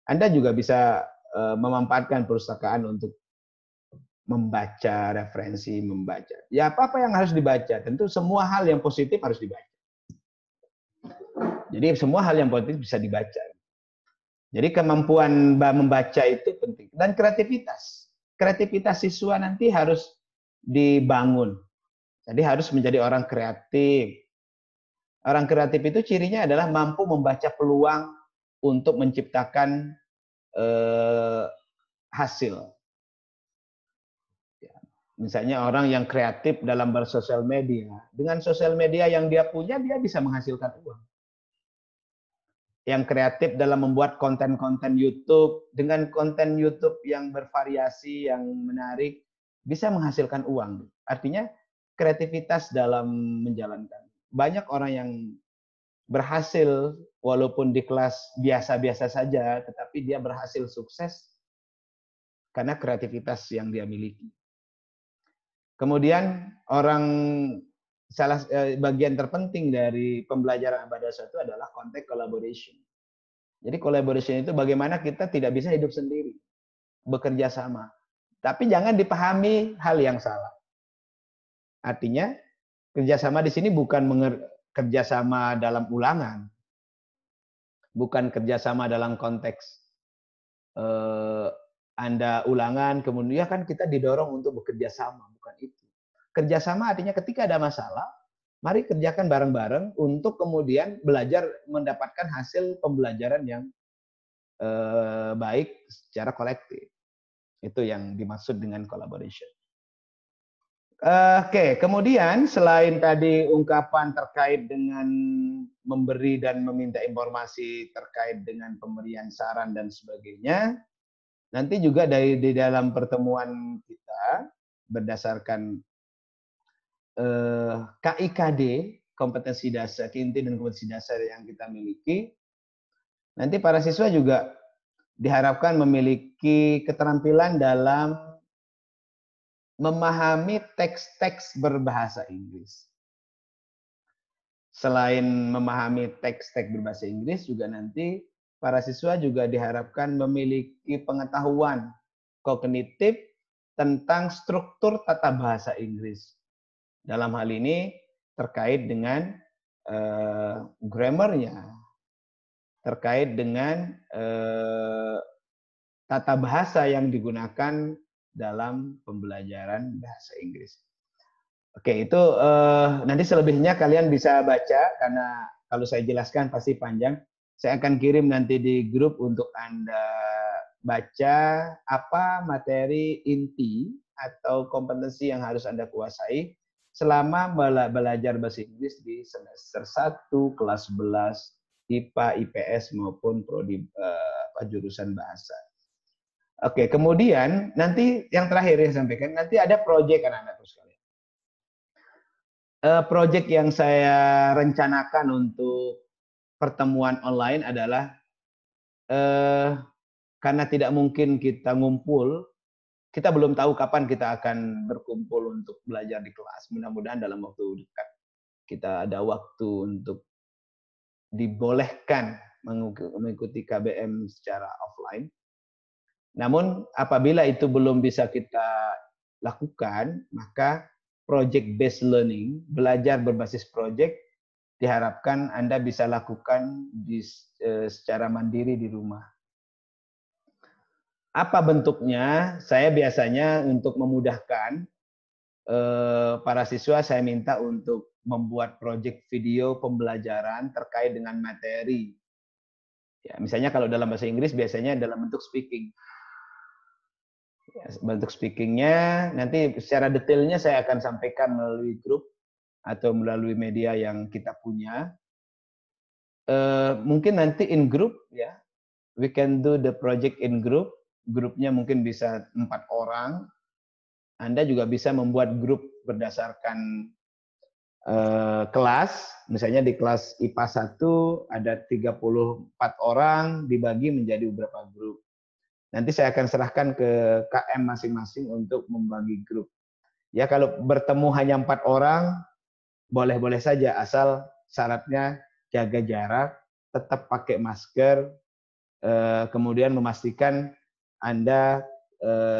Anda juga bisa memanfaatkan perpustakaan untuk membaca, referensi, membaca. Ya apa-apa yang harus dibaca, tentu semua hal yang positif harus dibaca. Jadi semua hal yang positif bisa dibaca. Jadi kemampuan membaca itu penting. Dan kreativitas. Kreativitas siswa nanti harus dibangun. Jadi harus menjadi orang kreatif. Orang kreatif itu cirinya adalah mampu membaca peluang untuk menciptakan hasil. Misalnya orang yang kreatif dalam bersosial media. Dengan sosial media yang dia punya, dia bisa menghasilkan uang. Yang kreatif dalam membuat konten-konten YouTube. Dengan konten YouTube yang bervariasi, yang menarik, bisa menghasilkan uang. Artinya kreativitas dalam menjalankan. Banyak orang yang berhasil walaupun di kelas biasa-biasa saja, tetapi dia berhasil sukses karena kreativitas yang dia miliki. Kemudian bagian terpenting dari pembelajaran abad 21 adalah konteks collaboration. Jadi collaboration itu bagaimana kita tidak bisa hidup sendiri, bekerja sama. Tapi jangan dipahami hal yang salah. Artinya kerjasama di sini bukan kerjasama dalam ulangan, bukan kerjasama dalam konteks Anda ulangan, kemudian kan kita didorong untuk bekerja sama, bukan itu. Kerjasama artinya ketika ada masalah, mari kerjakan bareng-bareng untuk kemudian belajar mendapatkan hasil pembelajaran yang baik secara kolektif. Itu yang dimaksud dengan collaboration. Oke, kemudian selain tadi ungkapan terkait dengan memberi dan meminta informasi terkait dengan pemberian saran dan sebagainya, nanti juga di dalam pertemuan kita berdasarkan KIKD, kompetensi dasar, inti dan kompetensi dasar yang kita miliki, nanti para siswa juga diharapkan memiliki keterampilan dalam memahami teks-teks berbahasa Inggris. Selain memahami teks-teks berbahasa Inggris, juga nanti para siswa juga diharapkan memiliki pengetahuan kognitif tentang struktur tata bahasa Inggris. Dalam hal ini terkait dengan grammarnya, terkait dengan tata bahasa yang digunakan dalam pembelajaran bahasa Inggris. Oke, itu nanti selebihnya kalian bisa baca, karena kalau saya jelaskan pasti panjang. Saya akan kirim nanti di grup untuk Anda baca apa materi inti atau kompetensi yang harus Anda kuasai selama belajar bahasa Inggris di semester 1, kelas 11, IPA, IPS, maupun prodi jurusan bahasa. Oke, kemudian nanti yang terakhir yang saya sampaikan, nanti ada proyek anak-anakku sekalian. Proyek yang saya rencanakan untuk pertemuan online adalah karena tidak mungkin kita ngumpul, kita belum tahu kapan kita akan berkumpul untuk belajar di kelas. Mudah-mudahan dalam waktu dekat kita ada waktu untuk dibolehkan mengikuti KBM secara offline. Namun apabila itu belum bisa kita lakukan, maka project based learning, belajar berbasis project, diharapkan Anda bisa lakukan secara mandiri di rumah. Apa bentuknya? Saya biasanya untuk memudahkan para siswa, saya minta untuk membuat project video pembelajaran terkait dengan materi. Ya, misalnya kalau dalam bahasa Inggris biasanya dalam bentuk speaking. Ya, bentuk speakingnya nanti secara detailnya saya akan sampaikan melalui grup atau melalui media yang kita punya. Mungkin nanti in group, ya, we can do the project in group. Grupnya mungkin bisa 4 orang. Anda juga bisa membuat grup berdasarkan kelas. Misalnya di kelas IPA 1 ada 34 orang dibagi menjadi beberapa grup. Nanti saya akan serahkan ke KM masing-masing untuk membagi grup. Ya, kalau bertemu hanya 4 orang, boleh-boleh saja, asal syaratnya jaga jarak, tetap pakai masker, kemudian memastikan Anda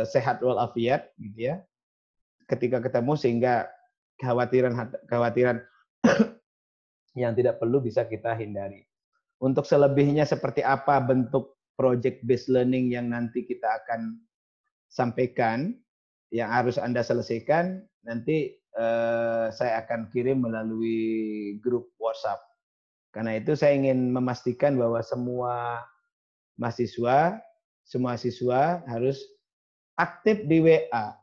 sehat walafiat, gitu ya, ketika ketemu, sehingga kekhawatiran yang tidak perlu bisa kita hindari. Untuk selebihnya seperti apa bentuk project based learning yang nanti kita akan sampaikan, yang harus Anda selesaikan, nanti saya akan kirim melalui grup WhatsApp. Karena itu saya ingin memastikan bahwa semua siswa harus aktif di WA.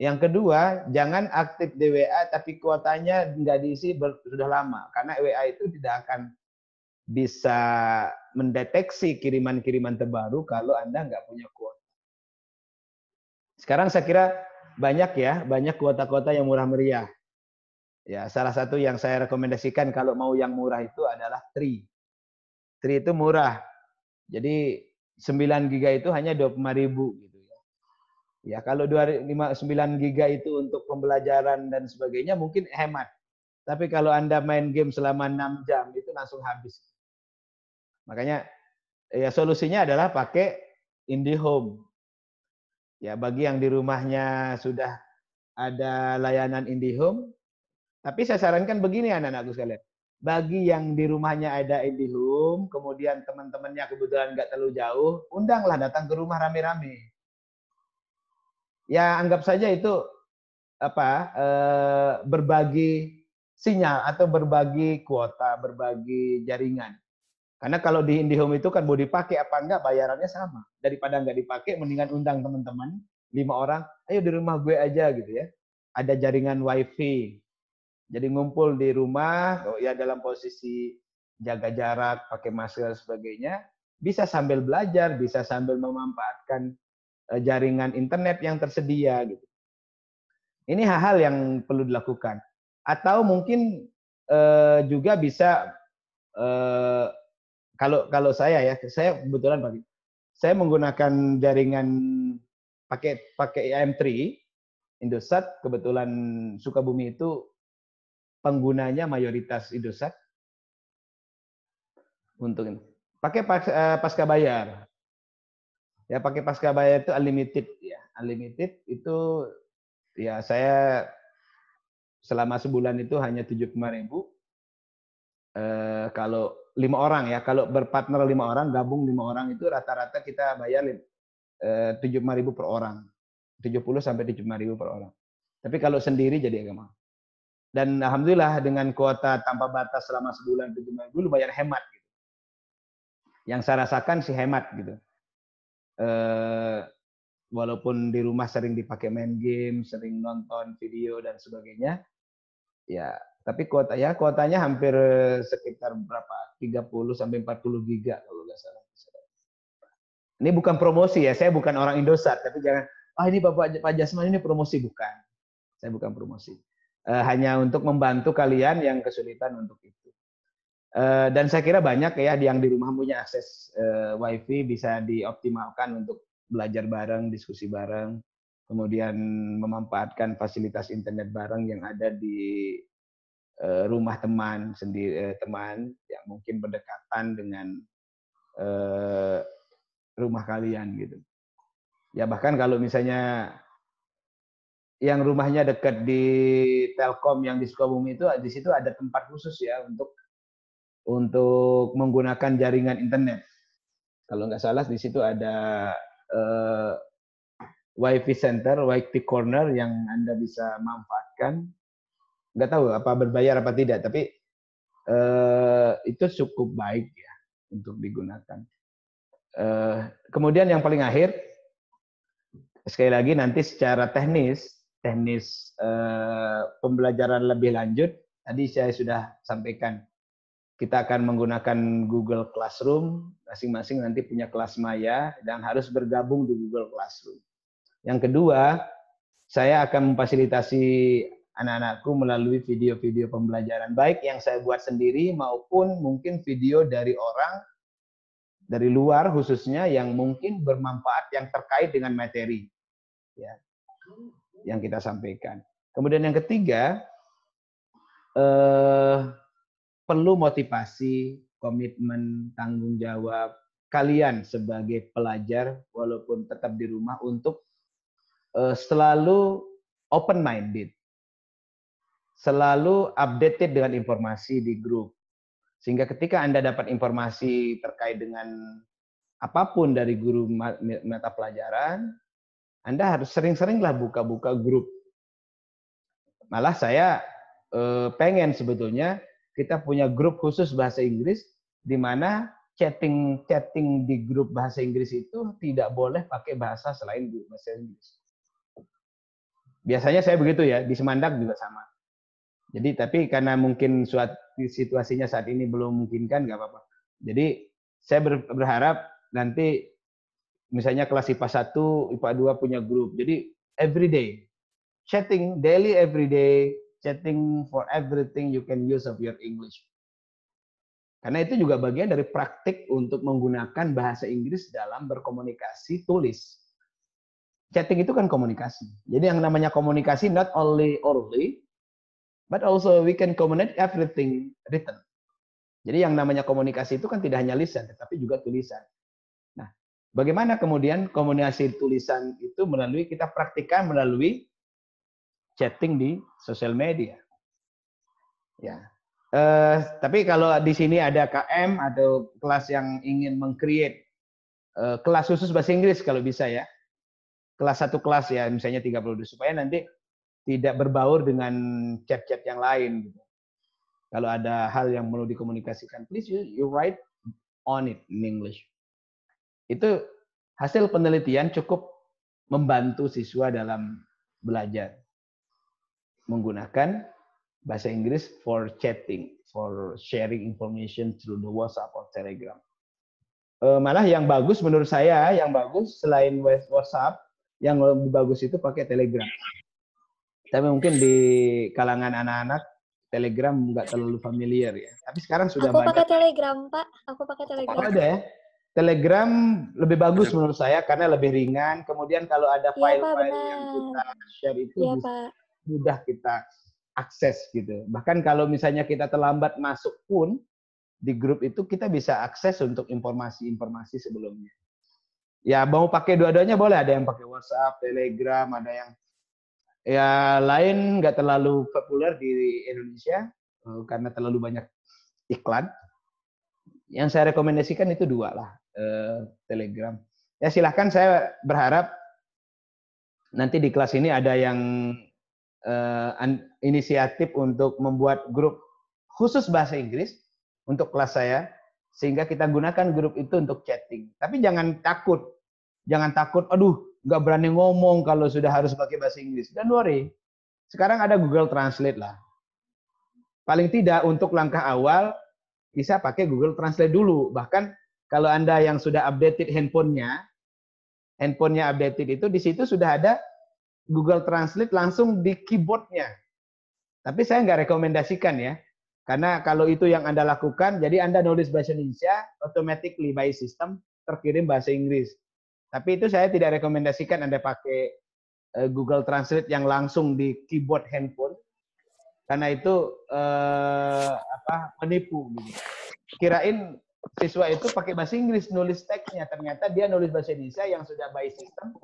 Yang kedua, jangan aktif di WA tapi kuotanya nggak diisi sudah lama. Karena WA itu tidak akan bisa mendeteksi kiriman-kiriman terbaru kalau Anda nggak punya kuota. Sekarang saya kira banyak kuota-kuota yang murah meriah. Ya, salah satu yang saya rekomendasikan kalau mau yang murah itu adalah Tri. Tri itu murah. Jadi 9 giga itu hanya 25.000 gitu ya. Ya, kalau 9 giga itu untuk pembelajaran dan sebagainya mungkin hemat. Tapi kalau Anda main game selama 6 jam itu langsung habis. Makanya ya solusinya adalah pakai IndiHome. Ya, bagi yang di rumahnya sudah ada layanan IndiHome, tapi saya sarankan begini anak-anakku sekalian. Bagi yang di rumahnya ada IndiHome, kemudian teman-temannya kebetulan nggak terlalu jauh, undanglah datang ke rumah rame-rame. Ya, anggap saja itu berbagi sinyal atau berbagi kuota, berbagi jaringan. Karena kalau di IndiHome itu kan mau dipakai apa enggak, bayarannya sama. Daripada enggak dipakai, mendingan undang teman-teman, 5 orang, ayo di rumah gue aja gitu ya. Ada jaringan WiFi. Jadi ngumpul di rumah, ya dalam posisi jaga jarak, pakai masker dan sebagainya, bisa sambil belajar, bisa sambil memanfaatkan jaringan internet yang tersedia gitu. Ini hal-hal yang perlu dilakukan. Atau mungkin juga bisa kalau saya kebetulan saya menggunakan jaringan pakai IM3 Indosat, kebetulan Sukabumi itu penggunanya mayoritas Indosat untuk ini. Pakai pasca bayar. Ya, pakai pasca bayar itu unlimited ya. unlimited itu ya saya selama sebulan itu hanya 75.000. Kalau 5 orang ya, kalau berpartner 5 orang, gabung 5 orang itu rata-rata kita bayar 75.000 per orang. 70 sampai 75.000 per orang. Tapi kalau sendiri jadi agak mahal. Dan alhamdulillah dengan kuota tanpa batas selama sebulan 75.000 lumayan hemat gitu. Yang saya rasakan sih hemat gitu. Walaupun di rumah sering dipakai main game, sering nonton video dan sebagainya, ya tapi kuotanya hampir sekitar berapa? 30 sampai 40 giga kalau nggak salah. Ini bukan promosi ya, saya bukan orang Indosat, tapi jangan, ini Pak Jasman ini promosi, bukan. Saya bukan promosi. Hanya untuk membantu kalian yang kesulitan untuk itu. Dan saya kira banyak ya yang di rumah punya akses WiFi bisa dioptimalkan untuk belajar bareng, diskusi bareng, kemudian memanfaatkan fasilitas internet bareng yang ada di rumah teman sendiri, teman yang mungkin berdekatan dengan rumah kalian gitu. Ya bahkan kalau misalnya yang rumahnya dekat di Telkom yang di Sukabumi itu, di situ ada tempat khusus ya untuk menggunakan jaringan internet. Kalau nggak salah di situ ada WiFi center, WiFi corner yang Anda bisa manfaatkan. Nggak tahu apa berbayar apa tidak, tapi itu cukup baik ya untuk digunakan. Kemudian yang paling akhir, sekali lagi nanti secara teknis pembelajaran lebih lanjut, tadi saya sudah sampaikan, kita akan menggunakan Google Classroom, masing-masing nanti punya kelas maya dan harus bergabung di Google Classroom. Yang kedua, saya akan memfasilitasi anak-anakku melalui video-video pembelajaran, baik yang saya buat sendiri maupun mungkin video dari orang dari luar khususnya yang mungkin bermanfaat yang terkait dengan materi ya yang kita sampaikan. Kemudian yang ketiga, perlu motivasi, komitmen, tanggung jawab kalian sebagai pelajar walaupun tetap di rumah untuk selalu open minded. Selalu updated dengan informasi di grup. Sehingga ketika Anda dapat informasi terkait dengan apapun dari guru mata pelajaran, Anda harus sering-seringlah buka-buka grup. Malah saya pengen sebetulnya kita punya grup khusus bahasa Inggris di mana chatting di grup bahasa Inggris itu tidak boleh pakai bahasa selain bahasa Inggris. Biasanya saya begitu ya, di Semandak juga sama. Jadi tapi karena mungkin situasinya saat ini belum memungkinkan, nggak apa-apa. Jadi saya berharap nanti misalnya kelas IPA 1, IPA 2 punya grup. Jadi every day, chatting daily every day, chatting for everything you can use of your English. Karena itu juga bagian dari praktik untuk menggunakan bahasa Inggris dalam berkomunikasi tulis. Chatting itu kan komunikasi. Jadi yang namanya komunikasi not only orally, but also we can communicate everything written. Jadi yang namanya komunikasi itu kan tidak hanya lisan, tetapi juga tulisan. Nah, bagaimana kemudian komunikasi tulisan itu kita praktikkan melalui chatting di sosial media. Ya. Tapi kalau di sini ada KM atau kelas yang ingin meng-create kelas khusus bahasa Inggris kalau bisa ya. Kelas 1 kelas ya, misalnya 30 supaya nanti tidak berbaur dengan chat-chat yang lain gitu. Kalau ada hal yang perlu dikomunikasikan, please you write on it in English. Itu hasil penelitian cukup membantu siswa dalam belajar menggunakan bahasa Inggris for chatting, for sharing information through the WhatsApp or Telegram. Malah yang bagus menurut saya, yang bagus selain WhatsApp, yang lebih bagus itu pakai Telegram. Tapi mungkin di kalangan anak-anak Telegram nggak terlalu familiar ya. Tapi sekarang sudah Aku banyak. pakai Telegram, Pak. Aku pakai Telegram. Oh, ada ya? Telegram lebih bagus menurut saya karena lebih ringan. Kemudian kalau ada file-file yang kita share itu mudah kita akses gitu. Bahkan kalau misalnya kita terlambat masuk pun di grup itu kita bisa akses untuk informasi-informasi sebelumnya. Ya mau pakai dua-duanya boleh, ada yang pakai WhatsApp, Telegram, ada yang ya lain nggak terlalu populer di Indonesia karena terlalu banyak iklan. Yang saya rekomendasikan itu dua lah, Telegram. Ya silahkan, saya berharap nanti di kelas ini ada yang inisiatif untuk membuat grup khusus bahasa Inggris untuk kelas saya, sehingga kita gunakan grup itu untuk chatting. Tapi jangan takut, aduh nggak berani ngomong kalau sudah harus pakai bahasa Inggris. Don't worry, sekarang ada Google Translate lah. Paling tidak untuk langkah awal bisa pakai Google Translate dulu. Bahkan kalau Anda yang sudah updated handphonenya updated itu, di situ sudah ada Google Translate langsung di keyboardnya. Tapi saya nggak rekomendasikan ya. Karena kalau itu yang Anda lakukan, jadi Anda nulis bahasa Indonesia, automatically by system terkirim bahasa Inggris. Tapi itu saya tidak rekomendasikan Anda pakai Google Translate yang langsung di keyboard handphone. Karena itu menipu. Gitu. Kirain siswa itu pakai bahasa Inggris nulis teksnya, ternyata dia nulis bahasa Indonesia yang sudah by system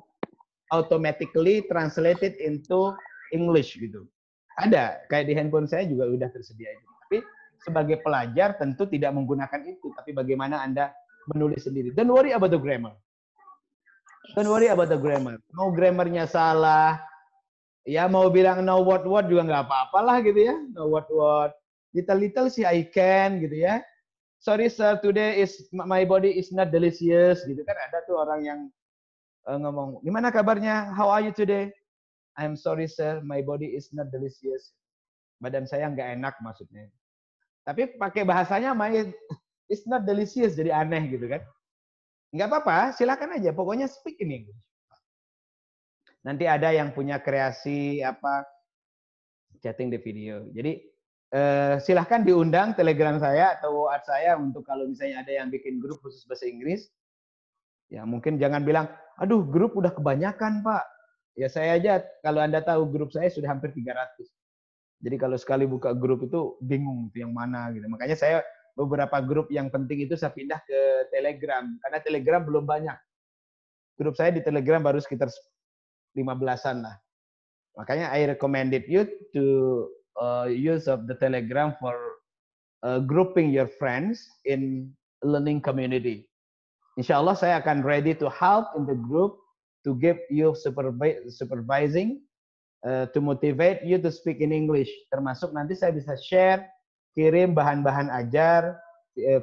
automatically translated into English gitu. Ada, kayak di handphone saya juga udah tersedia itu. Tapi sebagai pelajar tentu tidak menggunakan itu, tapi bagaimana Anda menulis sendiri. Don't worry about the grammar. Don't worry about the grammar. Mau grammarnya salah, ya mau bilang no word juga nggak apa-apalah gitu ya. No word. Little sih I can gitu ya. Sorry sir, today my body is not delicious gitu kan, ada tuh orang yang ngomong, gimana kabarnya? How are you today? I'm sorry sir, my body is not delicious. Badan saya nggak enak maksudnya. Tapi pakai bahasanya my is not delicious, jadi aneh gitu kan. Nggak apa-apa, silakan aja. Pokoknya speak in English. Nanti ada yang punya kreasi chatting di video. Jadi silahkan diundang Telegram saya atau WhatsApp saya untuk kalau misalnya ada yang bikin grup khusus bahasa Inggris. Ya mungkin jangan bilang, aduh grup udah kebanyakan Pak. Ya saya aja, kalau Anda tahu grup saya sudah hampir 300. Jadi kalau sekali buka grup itu bingung itu yang mana gitu. Makanya saya beberapa grup yang penting itu saya pindah ke Telegram. Karena Telegram belum banyak. Grup saya di Telegram baru sekitar 15-an lah. Makanya I recommended you to use of the Telegram for grouping your friends in learning community. Insya Allah saya akan ready to help in the group to give you supervising to motivate you to speak in English. Termasuk nanti saya bisa share, kirim bahan-bahan ajar,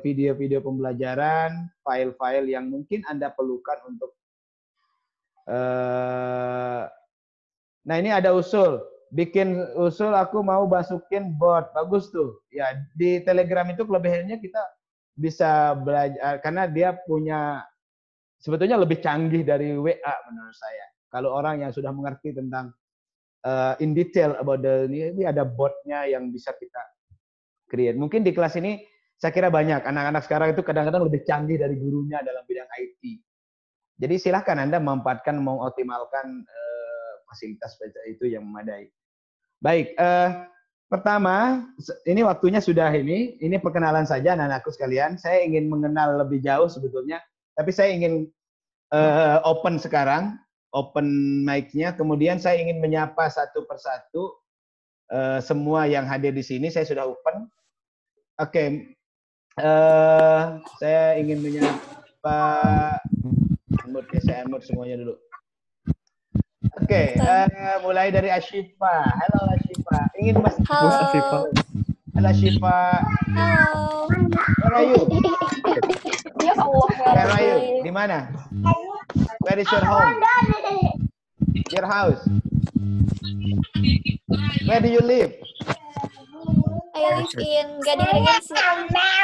video-video pembelajaran, file-file yang mungkin Anda perlukan untuk. Nah ini ada usul, bikin usul aku mau masukin bot, bagus tuh. Ya di Telegram itu kelebihannya kita bisa belajar karena dia punya sebetulnya lebih canggih dari WA menurut saya. Kalau orang yang sudah mengerti tentang in detail about ini ada botnya yang bisa kita create. Mungkin di kelas ini saya kira banyak anak-anak sekarang itu kadang-kadang lebih canggih dari gurunya dalam bidang IT. Jadi silahkan Anda memanfaatkan, mengoptimalkan fasilitas itu yang memadai. Baik, pertama, ini waktunya sudah ini perkenalan saja anak-anakku sekalian. Saya ingin mengenal lebih jauh sebetulnya, tapi saya ingin open sekarang, open mic-nya. Kemudian saya ingin menyapa satu persatu semua yang hadir di sini. Saya sudah open. Oke, saya ingin menyapa, saya unmute semuanya dulu. Oke, mulai dari Ashifa. Halo Ashifa. Ingin Mas. Halo. Halo Ashifa. Halo. Where are you? Ya Allah. Where are you? Di mana? Where is your home? Your house. Where do you live? I live in Gading Regency.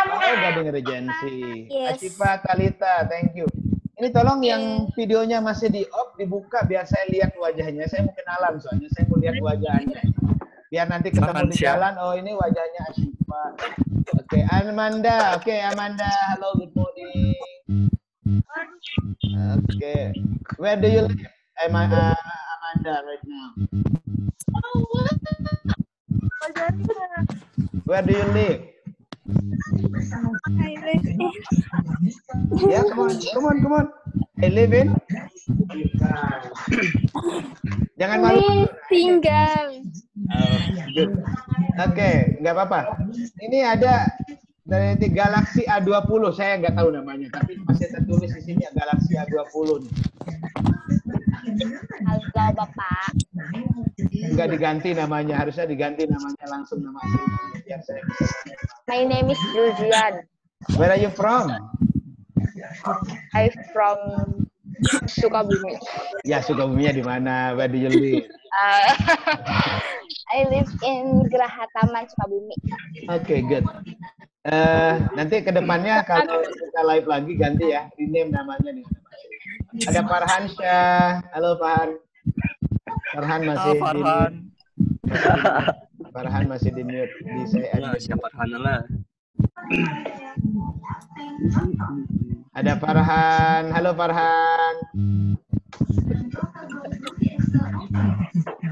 Oh, Gading Regency. Yes. Ashifa, Talita, thank you. Ini tolong yang videonya masih di off dibuka biar saya lihat wajahnya. Saya mau kenalan soalnya saya mau lihat wajahnya. Biar nanti ketemu di jalan. Oh ini wajahnya Ashifa. Oke, Amanda. Oke, Amanda. Hello, good morning. Oke, where do you live, Amanda, right now? Where do you live? I live in Yeah, come on. I live in. Jangan malu. Tinggal. Oke, nggak apa-apa. Ini ada dari Galaxy A20, saya nggak tahu namanya, tapi masih tertulis di sini Galaxy A20 nih. Halo Bapak. Nggak diganti namanya, harusnya diganti namanya langsung nama aslinya. Biar saya bisa. My name is Julian. Where are you from? I'm from Sukabumi. Ya, Sukabuminya di mana? Where do you live? I live in Geraha Taman Sukabumi. Oke, good. Nanti ke depannya kalau kita live lagi ganti ya, rename namanya nih. Ada Farhan Syah. Halo Farhan. Farhan masih di mute. Farhan masih di mute. Di saya Nah, siapa Farhan lah? Ada Farhan. Halo Farhan.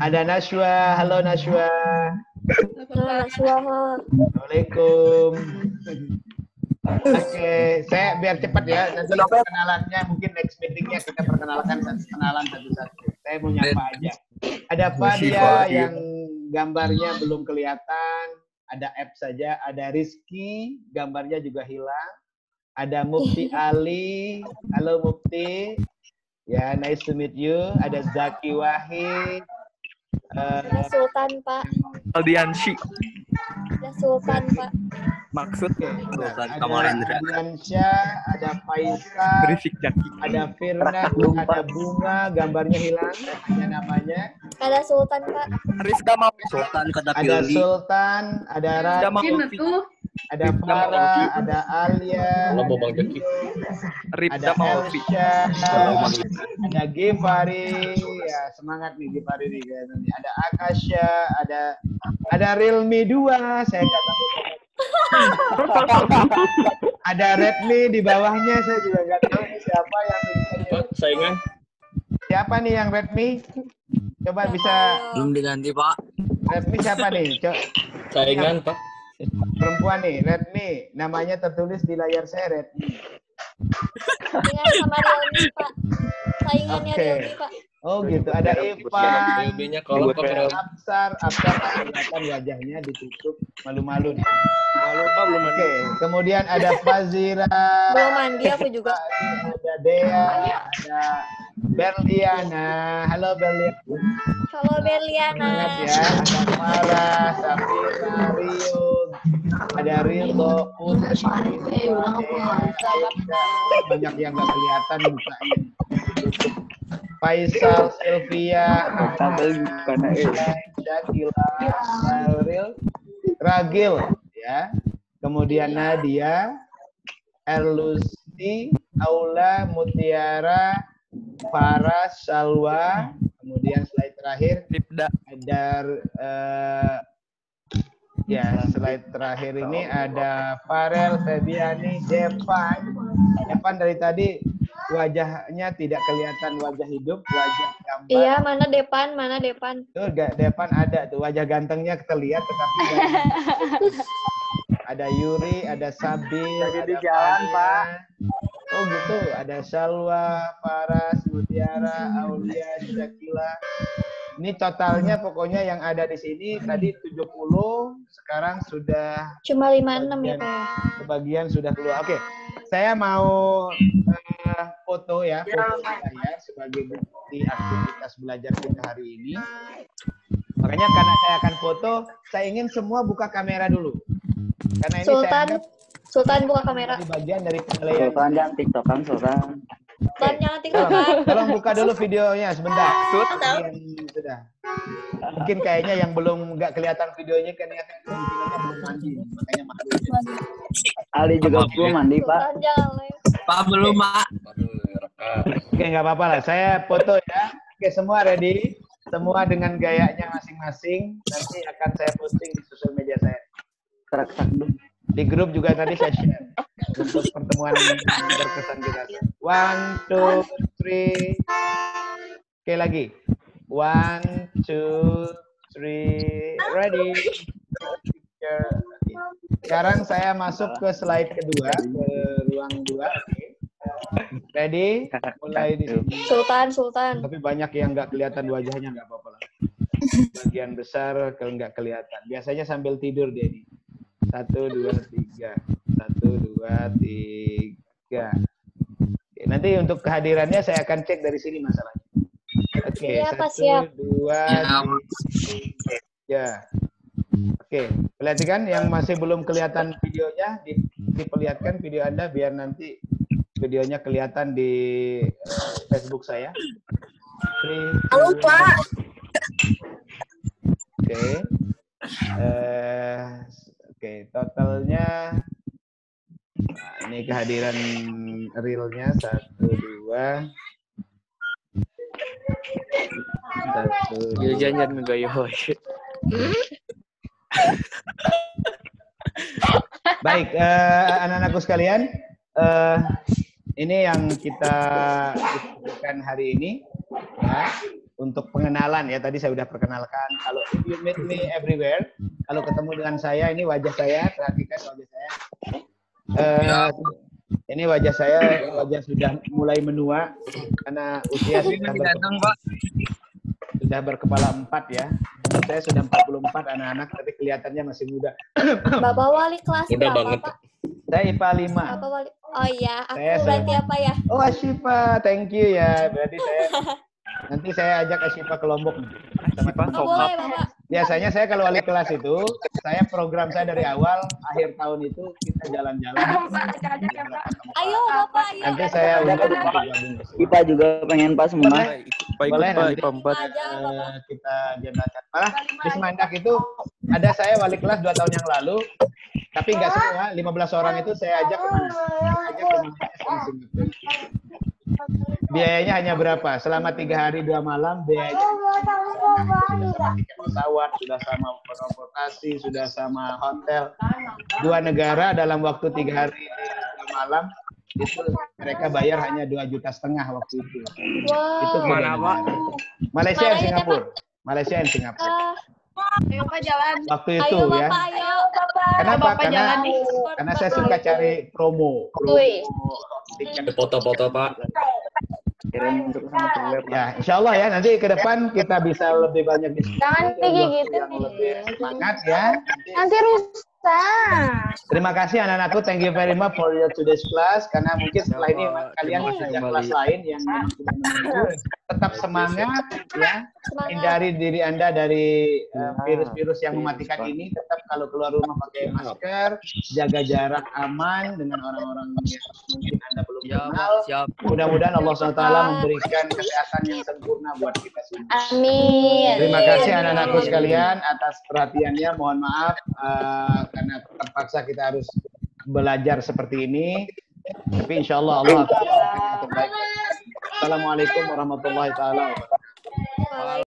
Ada Nashwa. Halo Nashwa. Assalamualaikum. Oke, saya biar cepat ya. Nanti perkenalannya mungkin next meetingnya kita perkenalkan kenalan satu-satu. Saya mau nyapa aja. Ada Fadia yang gambarnya belum kelihatan. Ada F saja. Ada Rizky, gambarnya juga hilang. Ada Mufti Ali. Halo Mufti. Ya, nice to meet you. Ada Zaki Wahid. Ada Sultan, Pak. Aldiansyah. Ada Sultan, Pak. Maksud Sultan Ada Kamalendra. Aldiansyah, ada Faisal, Berisik Jaki. ada Firna, ada Bunga, gambarnya hilang, hanya namanya. Ada Sultan, Pak. Rizka mau Sultan kata Ada Pilih. Sultan, ada Rizka mau Rati, ada Farah, ada Alia, Kalau mau Bang ada Jaki. Rio, Ripda ada mau Elsya, ada Gifari, ya semangat nih Gifari nih kayaknya. Ada Akasha, ada Realme 2, saya nggak tahu. Ada Redmi di bawahnya, saya juga nggak tahu ini siapa yang Pak, saingan siapa nih yang Redmi? Coba bisa Belum diganti, Pak. Redmi siapa nih? saingan Pak. Perempuan nih, Redmi. Namanya tertulis di layar saya Redmi. Dengan sama Realme, Pak. Saingannya Oke. Realme, Pak. Oh gitu, ada Ivan, BB-nya kalau ada kamera Absar kelihatan wajahnya ditutup, malu-malu nih. malu Pak belum ada. Oke, kemudian ada Fazira, Belum mandi aku juga. ada Dea, ada Berliana. Halo Berliana. Halo Berliana. Semangat ya. Ada Farah, Safira, Rio, ada Rildo, Putri, banyak yang nggak kelihatan mukanya. Faisal, Sylvia, Syakila, Ragil, ya. Kemudian Nadia, Erlusti, Aula, Mutiara, Farah, Salwa. Kemudian slide terakhir Ripda. ada ya slide terakhir ini ada Farel, Febiani, Devan. Devan dari tadi wajahnya tidak kelihatan wajah hidup, wajah gambar. Iya, mana Depan, mana Depan. Tuh Devan ada tuh wajah gantengnya terlihat tetapi ada Yuri, ada Sabil, ada jalan, Pak. Oh gitu, ada Salwa, Faras, Mutiara, Aulia, Syakila. Ini totalnya pokoknya yang ada di sini tadi 70, sekarang sudah Cuma 56 ya, Pak. sebagian sudah keluar. Oke, saya mau foto ya, foto saya sebagai bukti aktivitas belajar kita hari ini. Makanya karena saya akan foto, saya ingin semua buka kamera dulu. Karena ini saya anggap Sultan buka kamera. ini bagian dari penilaian. Sultan jangan tiktokan Sultan. Sultan jangan tiktokan. Tolong buka dulu videonya sebentar. Maksud Sudah. Mungkin kayaknya yang belum nggak kelihatan videonya kan ya belum mandi, makanya malu. Ali juga belum mandi, Pak. Sultan jangan live. Pak belum, Pak. Oke, nggak apa-apa lah. Saya foto ya. Oke, semua ready? Semua dengan gayanya masing-masing. Nanti akan saya posting di sosial media saya. Kerak-kerak dulu. Di grup juga tadi saya share untuk pertemuan berkesan kita. 1, 2, 3. Oke, lagi. 1, 2, 3. Ready? Sekarang saya masuk ke slide kedua, ke ruang 2. Oke. Ready? Mulai di sini. Sultan. Tapi banyak yang nggak kelihatan wajahnya, nggak apa-apa lah. Bagian besar kalau nggak kelihatan. Biasanya sambil tidur dia ini. 1, 2, 3. 1, 2, 3. Oke, nanti untuk kehadirannya saya akan cek dari sini masalahnya. Oke, Iya, Pak, 1, siap. 2, 3. Oke, perhatikan yang masih belum kelihatan videonya, diperlihatkan video Anda biar nanti videonya kelihatan di Facebook saya. Halo, Pak. Oke. Oke, totalnya nah, ini kehadiran realnya 1, 2. 1, 2. Jangan ngegayo. Baik, anak-anakku sekalian, ini yang kita diskusikan hari ini, ya, untuk pengenalan ya. Tadi saya sudah perkenalkan. Kalau if you meet me everywhere, kalau ketemu dengan saya, ini wajah saya, perhatikan wajah saya. Ini wajah saya, wajah sudah mulai menua karena usia sudah berkepala 4 ya. Saya sudah 44 anak-anak, tapi kelihatannya masih muda. Bapak wali kelas Udah berapa, banget. Pak? Saya IPA 5. Bapak wali. Oh iya, aku Saya berarti apa ya? Oh, Asyifa, thank you ya. Berarti nanti saya ajak Asyifa ke Lombok. Oh, boleh, Bapak. Biasanya saya kalau wali kelas itu, saya program saya dari awal, akhir tahun itu kita jalan-jalan. Ayo, Bapak, ayo. Nanti saya undang IPA juga pengen pas semua. boleh nanti Aja, Bapak. kita jembatkan. Malah di Semandak itu ada saya wali kelas 2 tahun yang lalu, tapi nggak semua, 15 orang itu saya ajak kemana? Ajak kemana? Singapura. Biayanya hanya berapa? Selama 3 hari 2 malam, biayanya sudah sama tiket pesawat, sudah sama transportasi, sudah sama hotel. 2 negara dalam waktu 3 hari 2 malam, itu mereka bayar hanya 2,5 juta waktu itu. Wow. Itu Mana, Pak? Malaysia dan Mananya, Singapura. Malaysia dan Singapura. Ayo, Pak, jalan. Waktu itu Ayo, ya. Bapak, ayo. Kenapa? Bapak Karena jalan nih. karena saya suka cari promo Wih. tiket. Foto-foto, Pak. Kirim untuk sama cewek. Ya, insya Allah ya, nanti ke depan kita bisa lebih banyak diskusi. Jangan tinggi gitu. Yang lebih semangat ya. Nanti rusak. Terima kasih anak-anakku, thank you very much for your today's class. Karena mungkin setelah ini kalian masih ada kelas lain yang memang sudah menunggu. Tetap semangat ya. Hindari diri Anda dari virus-virus yang mematikan ini. Tetap kalau keluar rumah pakai masker, jaga jarak aman dengan orang-orang yang mungkin Anda belum kenal. Siap. Mudah-mudahan Allah SWT memberikan kesehatan yang sempurna buat kita semua. Amin. Terima kasih anak-anakku sekalian atas perhatiannya. Mohon maaf karena terpaksa kita harus belajar seperti ini. Tapi insya Allah Allah akan memberikan yang terbaik. Assalamualaikum warahmatullahi wabarakatuh.